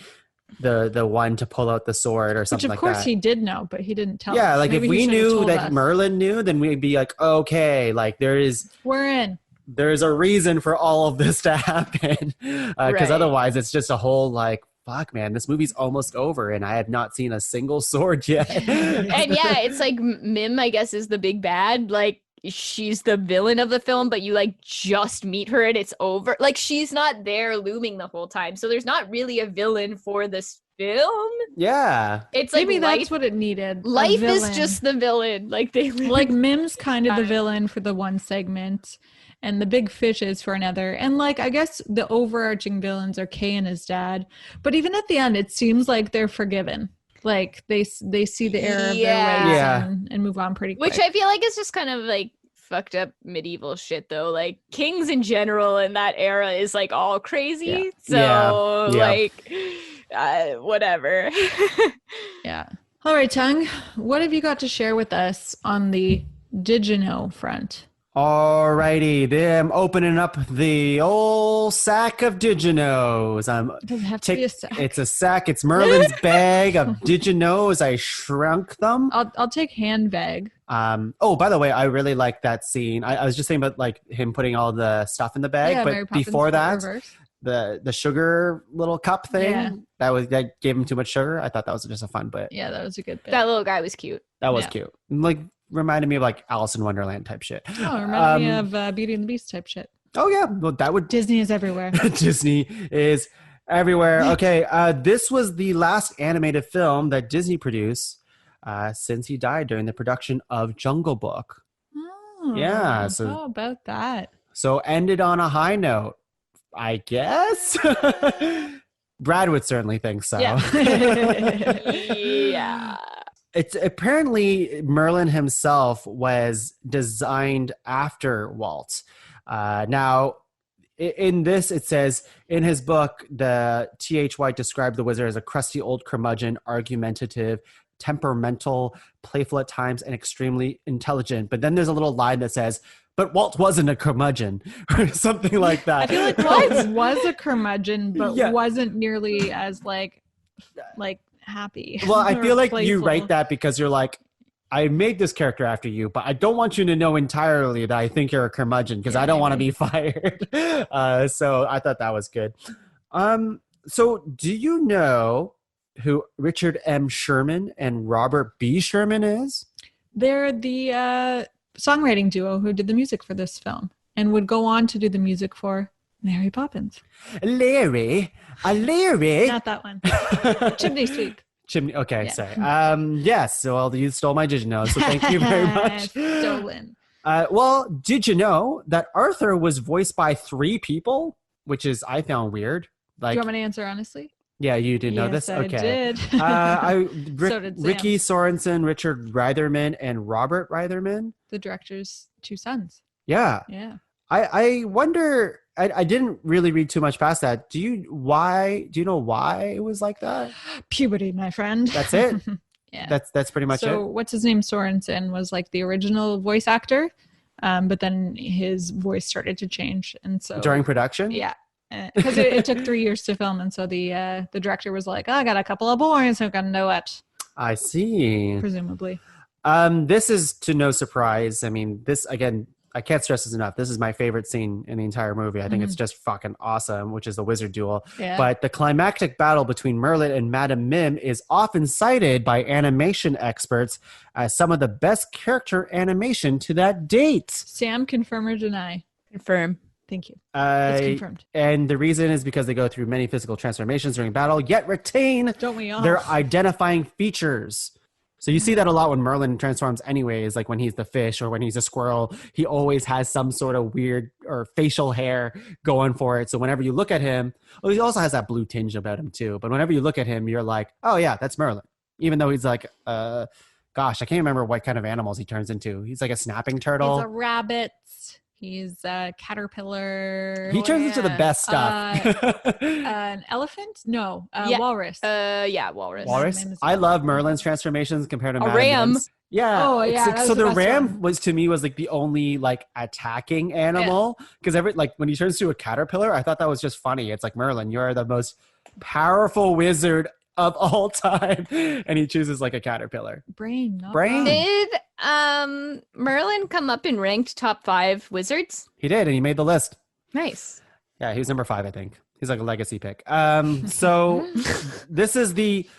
the one to pull out the sword or something like that. Which of course he did know, but he didn't tell us. Yeah, like Maybe if we knew that us. Merlin knew, then we'd be like, okay, like we're in. There's a reason for all of this to happen. Because otherwise it's just a whole like, fuck man, this movie's almost over and I have not seen a single sword yet. And yeah, it's like Mim, I guess, is the big bad. Like, she's the villain of the film, but you like just meet her and it's over. Like, she's not there looming the whole time, so there's not really a villain for this film. Yeah, it's like maybe that's what it needed. Life is just the villain. Like, they like Mim's kind of the villain for the one segment, and the big fish is for another. And like, I guess the overarching villains are Kay and his dad, but even at the end it seems like they're forgiven. Like they see the error of their ways and move on pretty quick. Which I feel like is just kind of like fucked up medieval shit though. Like, kings in general in that era is like all crazy. So like whatever. Yeah. All right, Tung, what have you got to share with us on the Did You Know front? Alrighty, I'm opening up the old sack of Did You Knows. Does it have to be a sack? It's a sack. It's Merlin's bag of Did You Knows. I shrunk them. I'll take handbag. Oh, by the way, I really like that scene. I was just saying about like him putting all the stuff in the bag, but before that, the sugar little cup thing that gave him too much sugar. I thought that was just a fun bit. Yeah, that was a good bit. That little guy was cute. That was cute. Like, reminded me of like Alice in Wonderland type shit. Oh, reminded me of Beauty and the Beast type shit. Oh yeah, well that would. Disney is everywhere. Disney is everywhere. Okay, this was the last animated film that Disney produced since he died during the production of Jungle Book. Oh, yeah. So how about that? So ended on a high note, I guess. Brad would certainly think so. Yeah. Yeah. It's apparently Merlin himself was designed after Walt. Now, in this, it says, in his book, the T.H. White described the wizard as a crusty old curmudgeon, argumentative, temperamental, playful at times, and extremely intelligent. But then there's a little line that says, but Walt wasn't a curmudgeon, or something like that. I feel like Walt was a curmudgeon, but wasn't nearly as like happy. Well, I feel like playful. You write that because you're like, I made this character after you, but I don't want you to know entirely that I think you're a curmudgeon because I don't want to be fired. So I thought that was good. So do you know who Richard M. Sherman and Robert B. Sherman is? They're the songwriting duo who did the music for this film and would go on to do the music for Mary Poppins. Larry. Larry. Not that one. Chimney Sweep. Chimney. Okay, Yeah. sorry. Yes. So you stole my Did You Know. So thank you very much. Stolen. Well, did you know that Arthur was voiced by 3 people, which is I found weird. Do you want me to answer honestly? Yeah, you did know this. I Okay. did. So did Sam. Ricky Sorensen, Richard Reitherman, and Robert Reitherman. The director's 2 sons. Yeah. Yeah. I wonder. I didn't really read too much past that. Do you know why it was like that? Puberty, my friend. That's it. Yeah. That's pretty much it. So what's his name? Sorensen was like the original voice actor, but then his voice started to change, and so During production. yeah, because it took 3 years to film, and so the director was like, oh, I got a couple of boys who can do it. I see. Presumably. This is to no surprise. I mean, this again. I can't stress this enough. This is my favorite scene in the entire movie. I think it's just fucking awesome, which is the wizard duel. Yeah. But the climactic battle between Merlin and Madame Mim is often cited by animation experts as some of the best character animation to that date. Sam, confirm or deny? Confirm. Thank you. It's confirmed. And the reason is because they go through many physical transformations during battle, yet retain Don't we all? their identifying features. So you see that a lot when Merlin transforms anyways, like when he's the fish or when he's a squirrel, he always has some sort of weird or facial hair going for it. So whenever you look at him, he also has that blue tinge about him too. But whenever you look at him, you're like, oh yeah, that's Merlin. Even though he's like, gosh, I can't remember what kind of animals he turns into. He's like a snapping turtle. He's a rabbit. He's a caterpillar. He turns into the best stuff. An elephant? No. Walrus. Walrus. Walrus. I love Merlin's transformations compared to A Madame ram. Mim's. Yeah. Oh, yeah, Like, that so was the the best ram one. was to me was like the only like attacking animal because when he turns to a caterpillar, I thought that was just funny. It's like Merlin, you are the most powerful wizard of all time, and he chooses like a caterpillar. Brain. Not Brain? wrong. Did Merlin come up in ranked top 5 wizards? He did, and he made the list. Nice. Yeah, he was number 5, I think. He's like a legacy pick. So this is the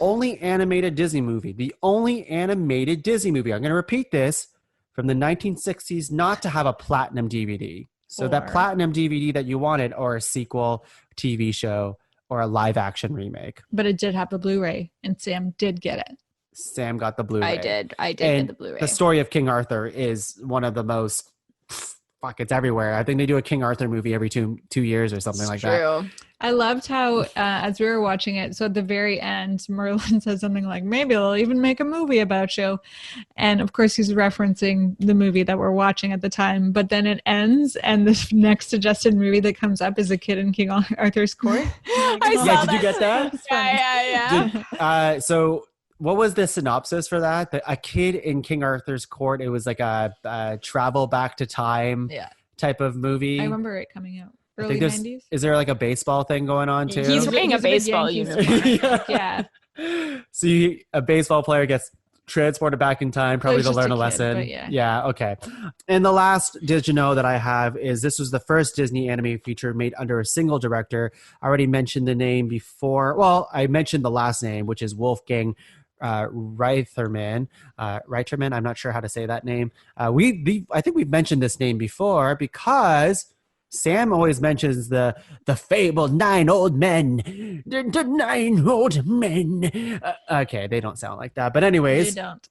only animated Disney movie. The only animated Disney movie. I'm going to repeat this from the 1960s, not to have a platinum DVD. So that Or- platinum DVD that you wanted, or a sequel, TV show, or a live action remake. But it did have the Blu-ray, and Sam did get it. Sam got the Blu-ray. I did And get the Blu-ray. the story of King Arthur is one of the most it's everywhere. I think they do a King Arthur movie every two years or something like that. True. I loved how, as we were watching it, so at the very end, Merlin says something like, maybe they'll even make a movie about you. And of course, he's referencing the movie that we're watching at the time. But then it ends, and the next suggested movie that comes up is a kid in King Arthur's court. I saw Yeah, did that. you get that? Yeah. So what was the synopsis for that? A kid in King Arthur's court. It was like a travel back to time type of movie. I remember it coming out. I Early think 90s? Is there like a baseball thing going on too? He's wearing a He's a big baseball Yankees uniform. Yeah. So a baseball player gets transported back in time, probably It's to just learn a a kid, lesson. but yeah. Yeah, okay. And the last Did You Know that I have is this was the first Disney animated feature made under a single director. I already mentioned the name before. Well, I mentioned the last name, which is Wolfgang Reitherman. Reitherman, I'm not sure how to say that name. I think we've mentioned this name before because Sam always mentions the fabled 9 old men. The 9 old men. Okay, they don't sound like that. But anyways, They don't.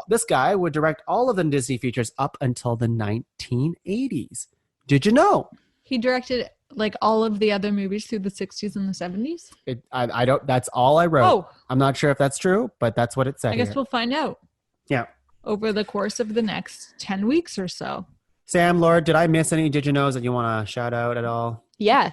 this guy would direct all of the Disney features up until the 1980s. Did you know? He directed like all of the other movies through the 60s and the 70s. I don't. That's all I wrote. Oh. I'm not sure if that's true, but that's what it said. I guess here. we'll find out Yeah. over the course of the next 10 weeks or so. Sam, Lord, did I miss any Did You Knows that you want to shout out at all? Yeah.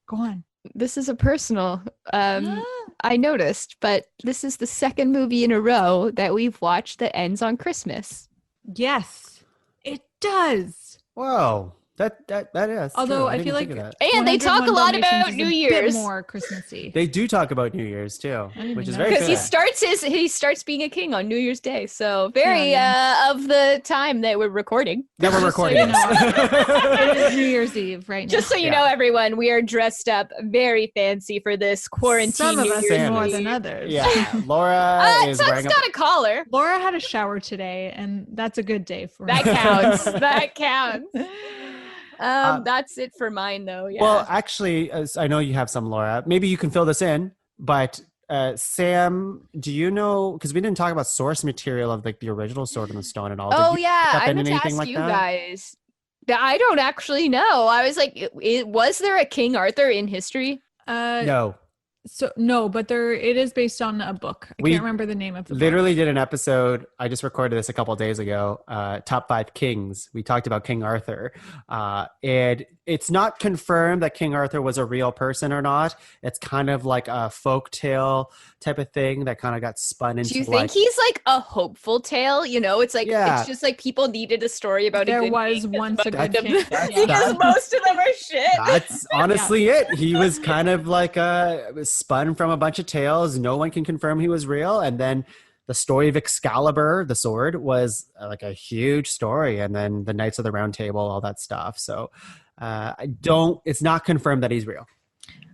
Go on. This is a personal. I noticed, but this is the second movie in a row that we've watched that ends on Christmas. Yes, it does. Whoa. That is. Although true. I didn't feel think like of that. And they talk a 101 lot Dalmatians about is New a Year's. bit more Christmassy. They do talk about New Year's too, didn't which even is know very that. Because fair. he starts being a king on New Year's Day. So very Yeah, of the time that we're recording. That we're Just so recording you this. It is New Year's Eve right now. Just so you know, everyone, we are dressed up very fancy for this quarantine Some of New us Year's Sam more is. than Eve. others. Yeah, Laura is Tuck's wearing a got a collar. Laura had a shower today, and that's a good day for That her. counts. That counts. That's it for mine, though. Yeah. Well, actually, I know you have some, Laura. Maybe you can fill this in. But Sam, do you know? Because we didn't talk about source material of like the original Sword in the Stone and all. Oh Did you yeah, pick up I meant to anything ask like you that? guys. I don't actually know. I was like, was there a King Arthur in history? No. So no, but it is based on a book. I We can't remember the name of the Literally book. did an episode. I just recorded this a couple of days ago. Top 5 kings. We talked about King Arthur, and it's not confirmed that King Arthur was a real person or not. It's kind of like a folk tale type of thing that kind of got spun into. Do you think he's like a hopeful tale? You know, it's like Yeah. it's just like people needed a story about There a good was king once a good them- king. because most of them are shit. That's honestly it. He was kind of like spun from a bunch of tales. No one can confirm he was real. And then the story of Excalibur, the sword, was like a huge story. And then the Knights of the Round Table, all that stuff. So it's not confirmed that he's real.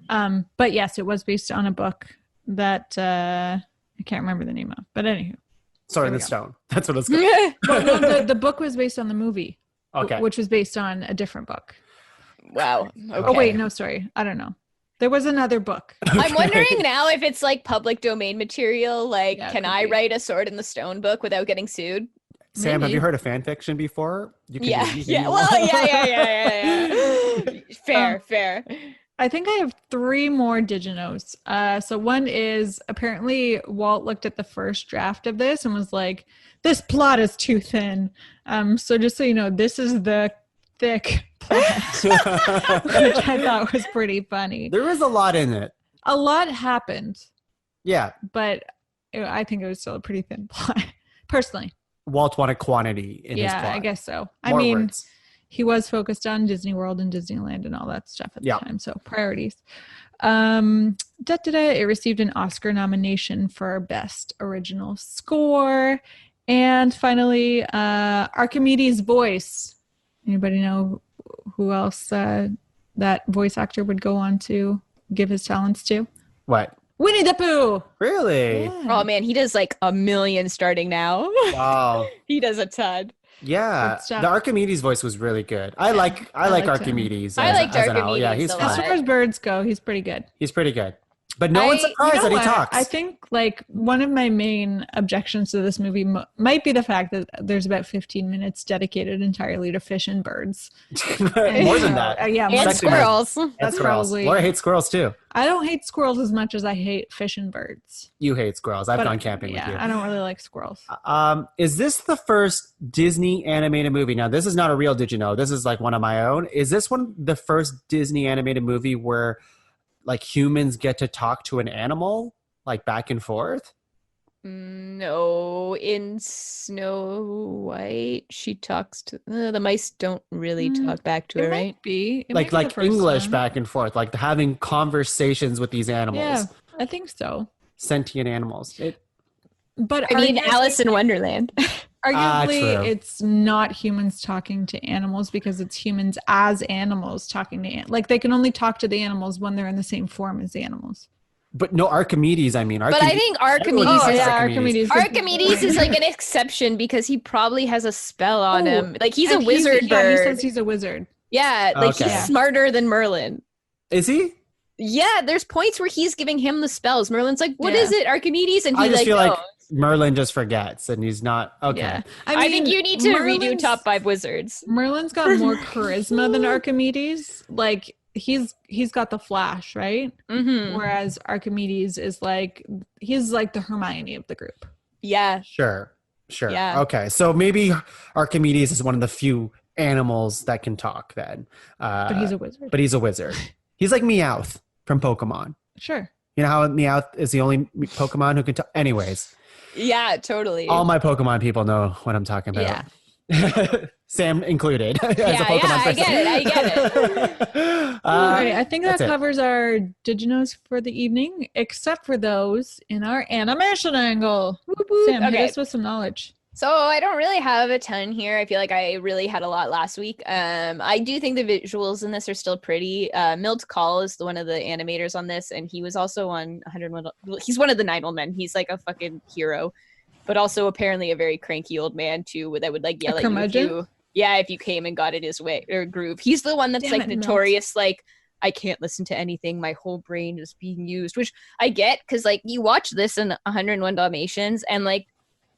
But yes, it was based on a book that I can't remember the name of. But anywho. Sword in There we the go. Stone. That's what it's called. Well, no, the book was based on the movie. Okay. Which was based on a different book. Wow. Okay. Oh wait, no, sorry. I don't know. There was another book. I'm wondering now if it's like public domain material. Like, Yeah, can could I be. write a Sword in the Stone book without getting sued? Sam, have Maybe. you heard of fan fiction before? You can Yeah. do anything Yeah. you Well, want. yeah. Fair. I think I have 3 more Diginos. So one is apparently Walt looked at the first draft of this and was like, this plot is too thin. So just so you know, this is the thick plot, which I thought was pretty funny. There is a lot in it. A lot happened, Yeah. but I think it was still a pretty thin plot, personally. Walt wanted quantity in his plot. Yeah, I guess so. More I mean, words. he was focused on Disney World and Disneyland and all that stuff at Yeah. the time. So priorities. It received an Oscar nomination for Best Original Score. And finally, Archimedes' voice. Anybody know who else that voice actor would go on to give his talents to? What? Winnie the Pooh! Really? Oh man, he does like a million starting now. Wow. He does a ton. Yeah, Good stuff. the Archimedes voice was really good. I like liked him. Archimedes. I liked as an owl. Archimedes Yeah, he's a As lot. fun. far as birds go, he's pretty good. He's pretty good. But no one's surprised You know that he what? talks. I think like one of my main objections to this movie might be the fact that there's about 15 minutes dedicated entirely to fish and birds. More than that. Yeah, And more- Second one. squirrels. And That's squirrels. probably- Laura hates squirrels too. I don't hate squirrels as much as I hate fish and birds. You hate squirrels. I've But, gone camping yeah, with you. I don't really like squirrels. Is this the first Disney animated movie? Now, this is not a real Did You Know? This is like one of my own. Is this the first Disney animated movie where like humans get to talk to an animal like back and forth? No, in Snow White, she talks to the mice. Don't really talk back to her, It right? might be. It Like might be the first English one. back and forth, like having conversations with these animals, Yeah, I think so. sentient animals. But I mean, arguably- Alice in Wonderland. Arguably, true. it's not humans talking to animals because it's humans as animals talking to like they can only talk to the animals when they're in the same form as the animals. But no, Archimedes. I mean, But I think Archimedes. Everyone Oh says yeah, Archimedes. Archimedes. Archimedes is like an exception because he probably has a spell on Oh, him. Like he's a And wizard Yeah, bird. he says he's a wizard. Yeah, like Okay. he's smarter than Merlin. Is he? Yeah, there's points where he's giving him the spells. Merlin's like, "What Yeah. is it, Archimedes?" And he I just like, feel like knows. Merlin just forgets, and he's not okay. Yeah, I think you need to redo Merlin's- top 5 wizards. Merlin's got more charisma than Archimedes. Like he's got the flash, right? Mm-hmm. Whereas Archimedes is like he's like the Hermione of the group. Yeah. Sure. Yeah. Okay, so maybe Archimedes is one of the few animals that can talk. Then, But he's a wizard. But he's a wizard. He's like Meowth from Pokemon. Sure. You know how Meowth is the only Pokemon who can talk? Anyways, Yeah, totally. all my Pokemon people know what I'm talking about. Yeah. Sam included. As a Yeah, Pokemon I get it, I get All right. I think that that's it. covers our Diginos for the evening, except for those in our animation angle. Sam, hit Okay. us with some knowledge. So I don't really have a ton here. I feel like I really had a lot last week. I do think the visuals in this are still pretty. Milt Kahl is one of the animators on this, and he was also on 101. He's one of the 9 old men. He's like a fucking hero, but also apparently a very cranky old man too, that would like yell A at you. If curmudgeon? you if you came and got in his way or groove. He's the one that's Damn like it, notorious, like, I can't listen to anything. My whole brain is being used, which I get because like you watch this in 101 Dalmatians and like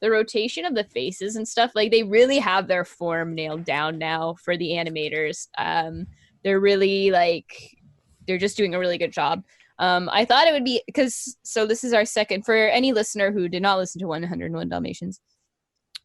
the rotation of the faces and stuff, like they really have their form nailed down now for the animators. They're really like, they're just doing a really good job. I thought it would be so this is our second, for any listener who did not listen to 101 Dalmatians.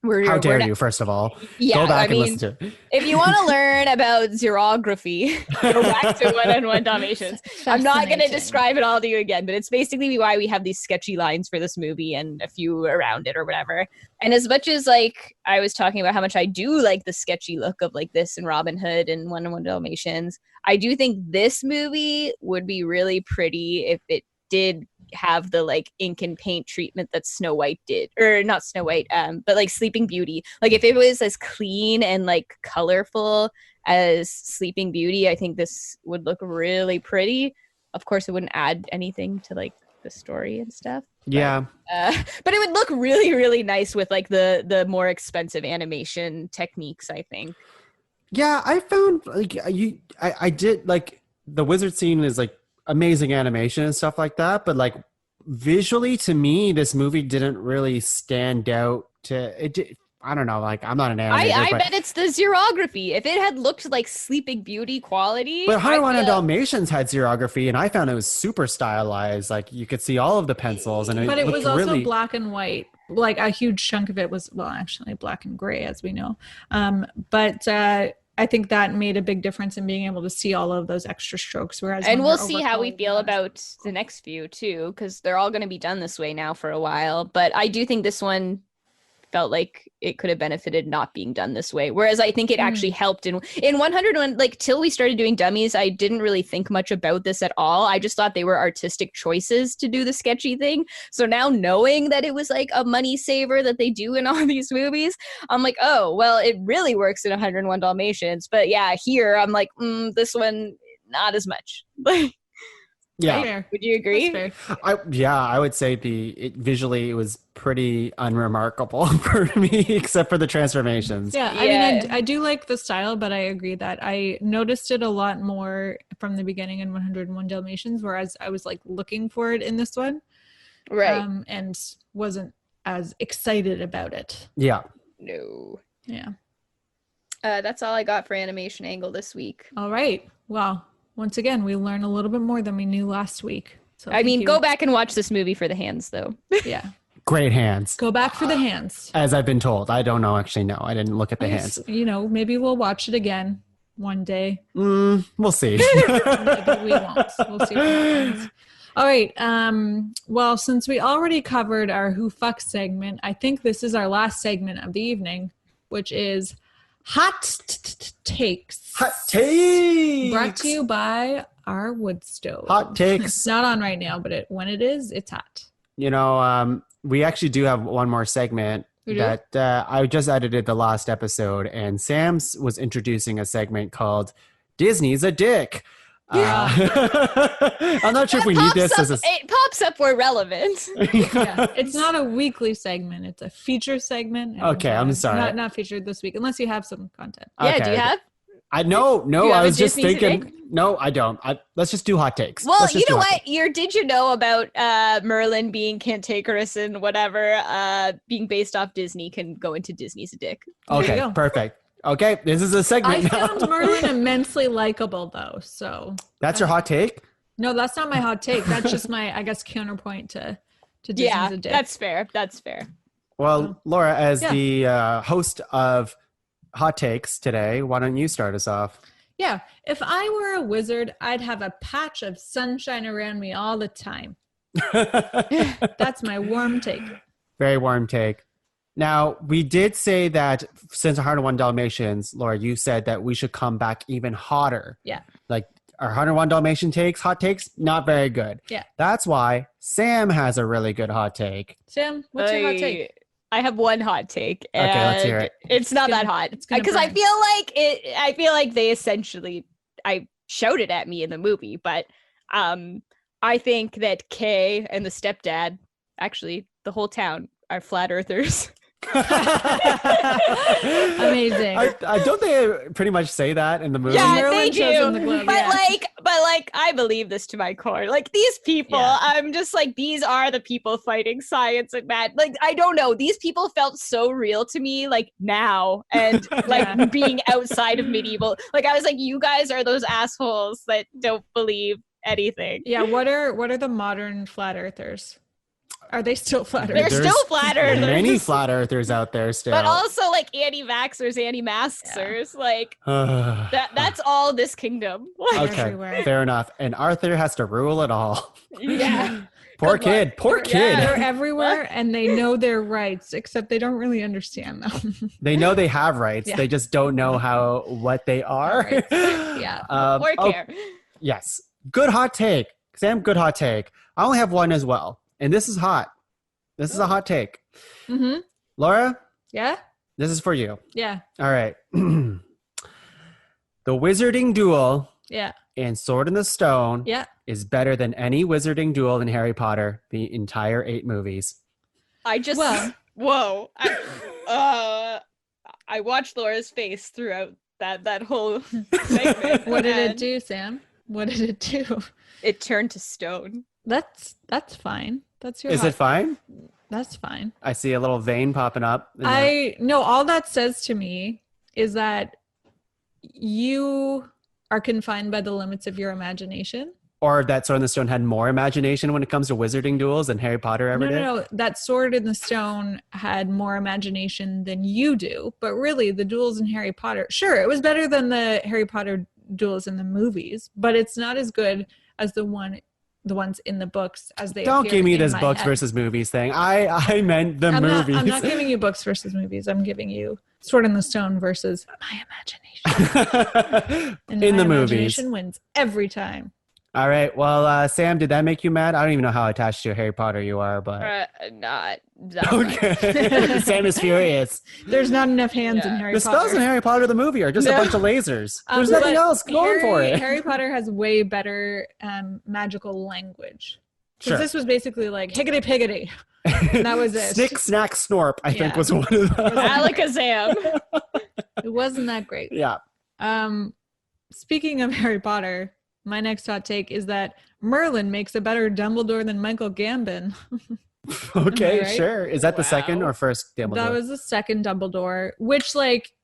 How dare you, first of all. Yeah, Go back and listen to it. If you want to learn about xerography, go back to 101 Dalmatians. I'm not going to describe it all to you again, but it's basically why we have these sketchy lines for this movie and a few around it or whatever. And as much as like I was talking about how much I do like the sketchy look of like this and Robin Hood and 101 Dalmatians, I do think this movie would be really pretty if it did have the like ink and paint treatment that Snow White did, or not Snow White, but like Sleeping Beauty. Like if it was as clean and like colorful as Sleeping Beauty, I think this would look really pretty. Of course, it wouldn't add anything to like the story and stuff. Yeah. But it would look really, really nice with like the more expensive animation techniques, I think. Yeah, I found like I did like the wizard scene is like amazing animation and stuff like that, but like visually to me this movie didn't really stand out I don't know, like I'm not an animator. I bet it's the xerography. If it had looked like Sleeping Beauty quality. But 101 Dalmatians had xerography and I found it was super stylized. Like you could see all of the pencils and but it was also really black and white. Like a huge chunk of it was, well, actually black and gray, as we know. But I think that made a big difference in being able to see all of those extra strokes. And we'll see how we feel about the next few too, because they're all going to be done this way now for a while. But I do think this one felt like it could have benefited not being done this way. Whereas I think it actually helped in 101, like till we started doing Dummies, I didn't really think much about this at all. I just thought they were artistic choices to do the sketchy thing. So now knowing that it was like a money saver that they do in all these movies, I'm like, oh, well, it really works in 101 Dalmatians. But yeah, here I'm like, this one, not as much. yeah. Fair. Would you agree? I would say visually it was pretty unremarkable for me, except for the transformations. Yeah, I mean, I do like the style, but I agree that I noticed it a lot more from the beginning in 101 Dalmatians, whereas I was like looking for it in this one, right? And wasn't as excited about it. Yeah. No. Yeah. That's all I got for animation angle this week. All right. Well, once again, we learned a little bit more than we knew last week. So I mean, go back and watch this movie for the hands, though. Yeah. Great hands. Go back for the hands. As I've been told. I don't know, actually. No, I didn't look at the hands. You know, maybe we'll watch it again one day. We'll see. Maybe we won't. We'll see what happens. All right. Well, since we already covered our Who Fucks segment, I think this is our last segment of the evening, which is Hot Takes. Hot Takes! Brought to you by our wood stove. Hot Takes. It's not on right now, but when it is, it's hot. You know, we actually do have one more segment that I just edited the last episode, and Sam's was introducing a segment called Disney's a Dick. Yeah. I'm not sure if we need this as a... It pops up where relevant. Yeah, it's not a weekly segment. It's a feature segment. Okay, I'm sorry. Not featured this week, unless you have some content. Yeah, do you have? No, I was just Disney's thinking. No, I don't. Let's just do hot takes. Well, you know what? Did you know about Merlin being cantankerous and whatever, being based off Disney can go into Disney's a Dick. Okay, perfect. Okay, this is a segment I found Merlin immensely likable, though. So that's your hot take? No, that's not my hot take. That's just my, I guess, counterpoint to Disney's a Dick. That's fair. That's fair. Well, Laura, as the host of Hot Takes today, why don't you start us off? Yeah. If I were a wizard, I'd have a patch of sunshine around me all the time. That's my warm take. Very warm take. Now, we did say that since 101 Dalmatians, Laura, you said that we should come back even hotter. Yeah. Like our 101 Dalmatian hot takes, not very good. Yeah. That's why Sam has a really good hot take. Sam, what's your hot take? I have one hot take. Okay, let's hear it. It's not that hot because I feel like they essentially, I shouted at me in the movie, but I think that Kay and the stepdad, actually the whole town, are flat earthers. Amazing. I don't they pretty much say that in the movie? Yeah, Merlin they shows do. him the globe, But yeah. like, I believe this to my core. Like these people, Yeah. I'm just like, these are the people fighting science and mad. Like, I don't know. These people felt so real to me, like now, and like Yeah. being outside of medieval. Like, I was like, you guys are those assholes that don't believe anything. Yeah, what are the modern flat earthers? Are they still flat They're earthers? still flat earthers. Many flat earthers out there still. But also like anti-vaxxers, anti-maskers, like that's all this kingdom. Okay, everywhere. fair enough. And Arthur has to rule it all. Yeah. Poor kid. Poor kid. They're everywhere and they know their rights, except they don't really understand them. They know they have rights. Yeah. They just don't know what they are. Rights. Yeah. Or care. Yes. Good hot take. Sam, good hot take. I only have one as well. And this is hot. This is a hot take. Mm-hmm. Laura, Yeah? this is for you. Yeah. All right. The wizarding duel Yeah. in Sword in the Stone Yeah. is better than any wizarding duel in Harry Potter, the entire 8 movies. I just Well- I watched Laura's face throughout that whole segment. What did it and do, Sam? What did it do? It turned to stone. That's fine. That's your Is hot- it fine? That's fine. I see a little vein popping up. All that says to me is that you are confined by the limits of your imagination. Or that Sword in the Stone had more imagination when it comes to wizarding duels than Harry Potter ever did? No. That Sword in the Stone had more imagination than you do. But really, the duels in Harry Potter, sure, it was better than the Harry Potter duels in the movies, but it's not as good as the ones in the books as they Don't appear give me in this my books head. versus movies thing. I meant the movies. I'm not giving you books versus movies. I'm giving you Sword in the Stone versus my imagination. And in my the movies. imagination wins every time. All right. Well, Sam, did that make you mad? I don't even know how attached to Harry Potter you are, but Not that much. okay. Sam is furious. There's not enough hands in Yeah. Harry The Potter. spells in Harry Potter the movie are just a No. bunch of lasers. There's nothing but else going for it. Harry Potter has way better magical language. Because Sure. this was basically like higgity piggity. And that was it. Snick, snack, snorp, I think Yeah. was one of them. Alakazam. It wasn't that great. Yeah. Speaking of Harry Potter, my next hot take is that Merlin makes a better Dumbledore than Michael Gambon. Okay, Right? sure. Is that the second or first Dumbledore? That was the second Dumbledore, which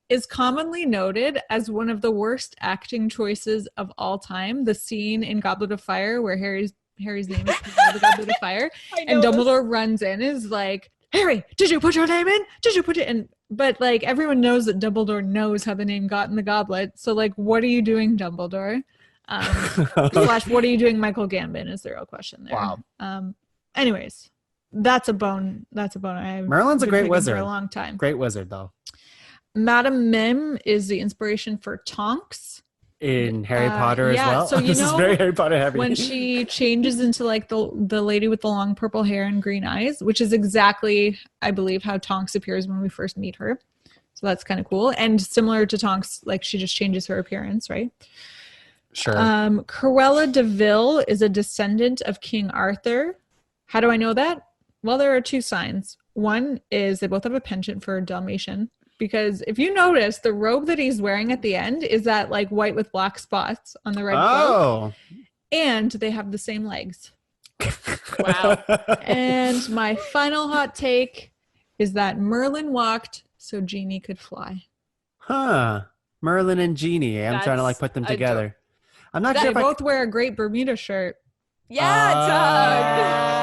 is commonly noted as one of the worst acting choices of all time. The scene in Goblet of Fire where Harry's name is the Goblet of Fire, and Dumbledore runs in is like, Harry, did you put your name in? Did you put it in? But everyone knows that Dumbledore knows how the name got in the goblet. So what are you doing, Dumbledore? / what are you doing, Michael Gambon? Is the real question there. Wow. Anyways, that's a bone. I've Merlin's a been great picking wizard. for a long time. Great wizard, though. Madame Mim is the inspiration for Tonks In Harry Potter as well. So this is very Harry Potter heavy. when she changes into the lady with the long purple hair and green eyes, which is exactly, I believe, how Tonks appears when we first meet her. So that's kind of cool. And similar to Tonks, she just changes her appearance, right? Sure. Cruella de Vil is a descendant of King Arthur. How do I know that? Well, there are 2 signs. One is they both have a penchant for Dalmatian, because if you notice, the robe that he's wearing at the end is that white with black spots on the red cloak. And they have the same legs. Wow. And my final hot take is that Merlin walked so Genie could fly. Huh. Merlin and Genie. I'm trying to That's put them ador- together. I'm not They sure if both wear a great Bermuda shirt. Yeah, Oh, Tug.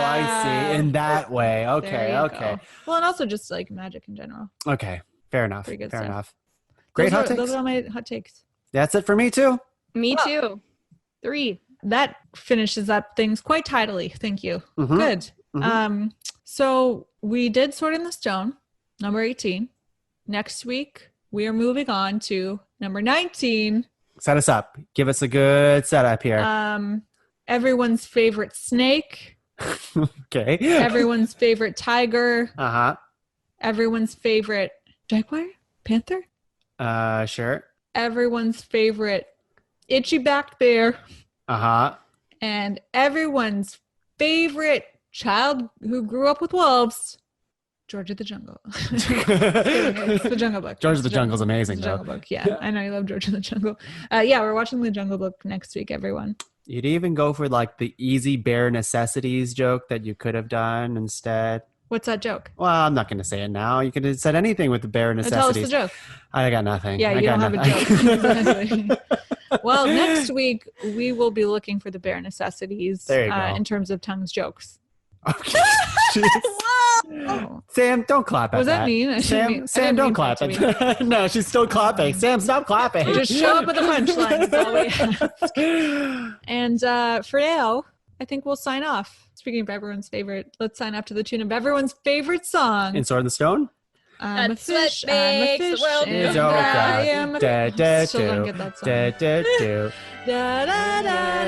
I see. In that way. There Okay. you Okay. go. Well, and also just magic in general. Okay. Fair enough. Pretty good Fair stuff. enough. Great hot takes. Those are all my hot takes. That's it for me too. Me too. 3. That finishes up things quite tidily. Thank you. Mhm. Good. Mhm. So we did Sword in the Stone, number 18. Next week, we are moving on to number 19. Set us up. Give us a good setup here. Everyone's favorite snake. Okay. Everyone's favorite tiger. Uh-huh. Everyone's favorite jaguar? Panther? Sure. Everyone's favorite itchy back bear. Uh-huh. And everyone's favorite child who grew up with wolves, George of the Jungle. It's the Jungle Book. George of the Jungle's amazing, It's the though. Jungle Book. Yeah, I know you love George of the Jungle. Yeah, we're watching the Jungle Book next week, everyone. You'd even go for like the easy bare necessities joke that you could have done instead. What's that joke? Well, I'm not going to say it now. You could have said anything with the bare necessities. Tell us the joke. I got nothing. Yeah, I you got don't have a joke. Exactly. Well, next week we will be looking for the bare necessities There you go. in terms of tongues jokes. Okay. Oh. Sam, don't clap at Was that that. mean? I Sam, didn't Sam, don't mean clap for at it to that. No, she's still clapping. Sam, stop clapping. Just show up with a punchline. That's all we ask. And for now, I think we'll sign off. Speaking of everyone's favorite, let's sign off to the tune of everyone's favorite song. In Sword in the Stone? I'm a That's what fish, I'm a makes the fish, world and go I round. am a Da, da, Still don't do. get that song. Da, da, do. Da, da, da,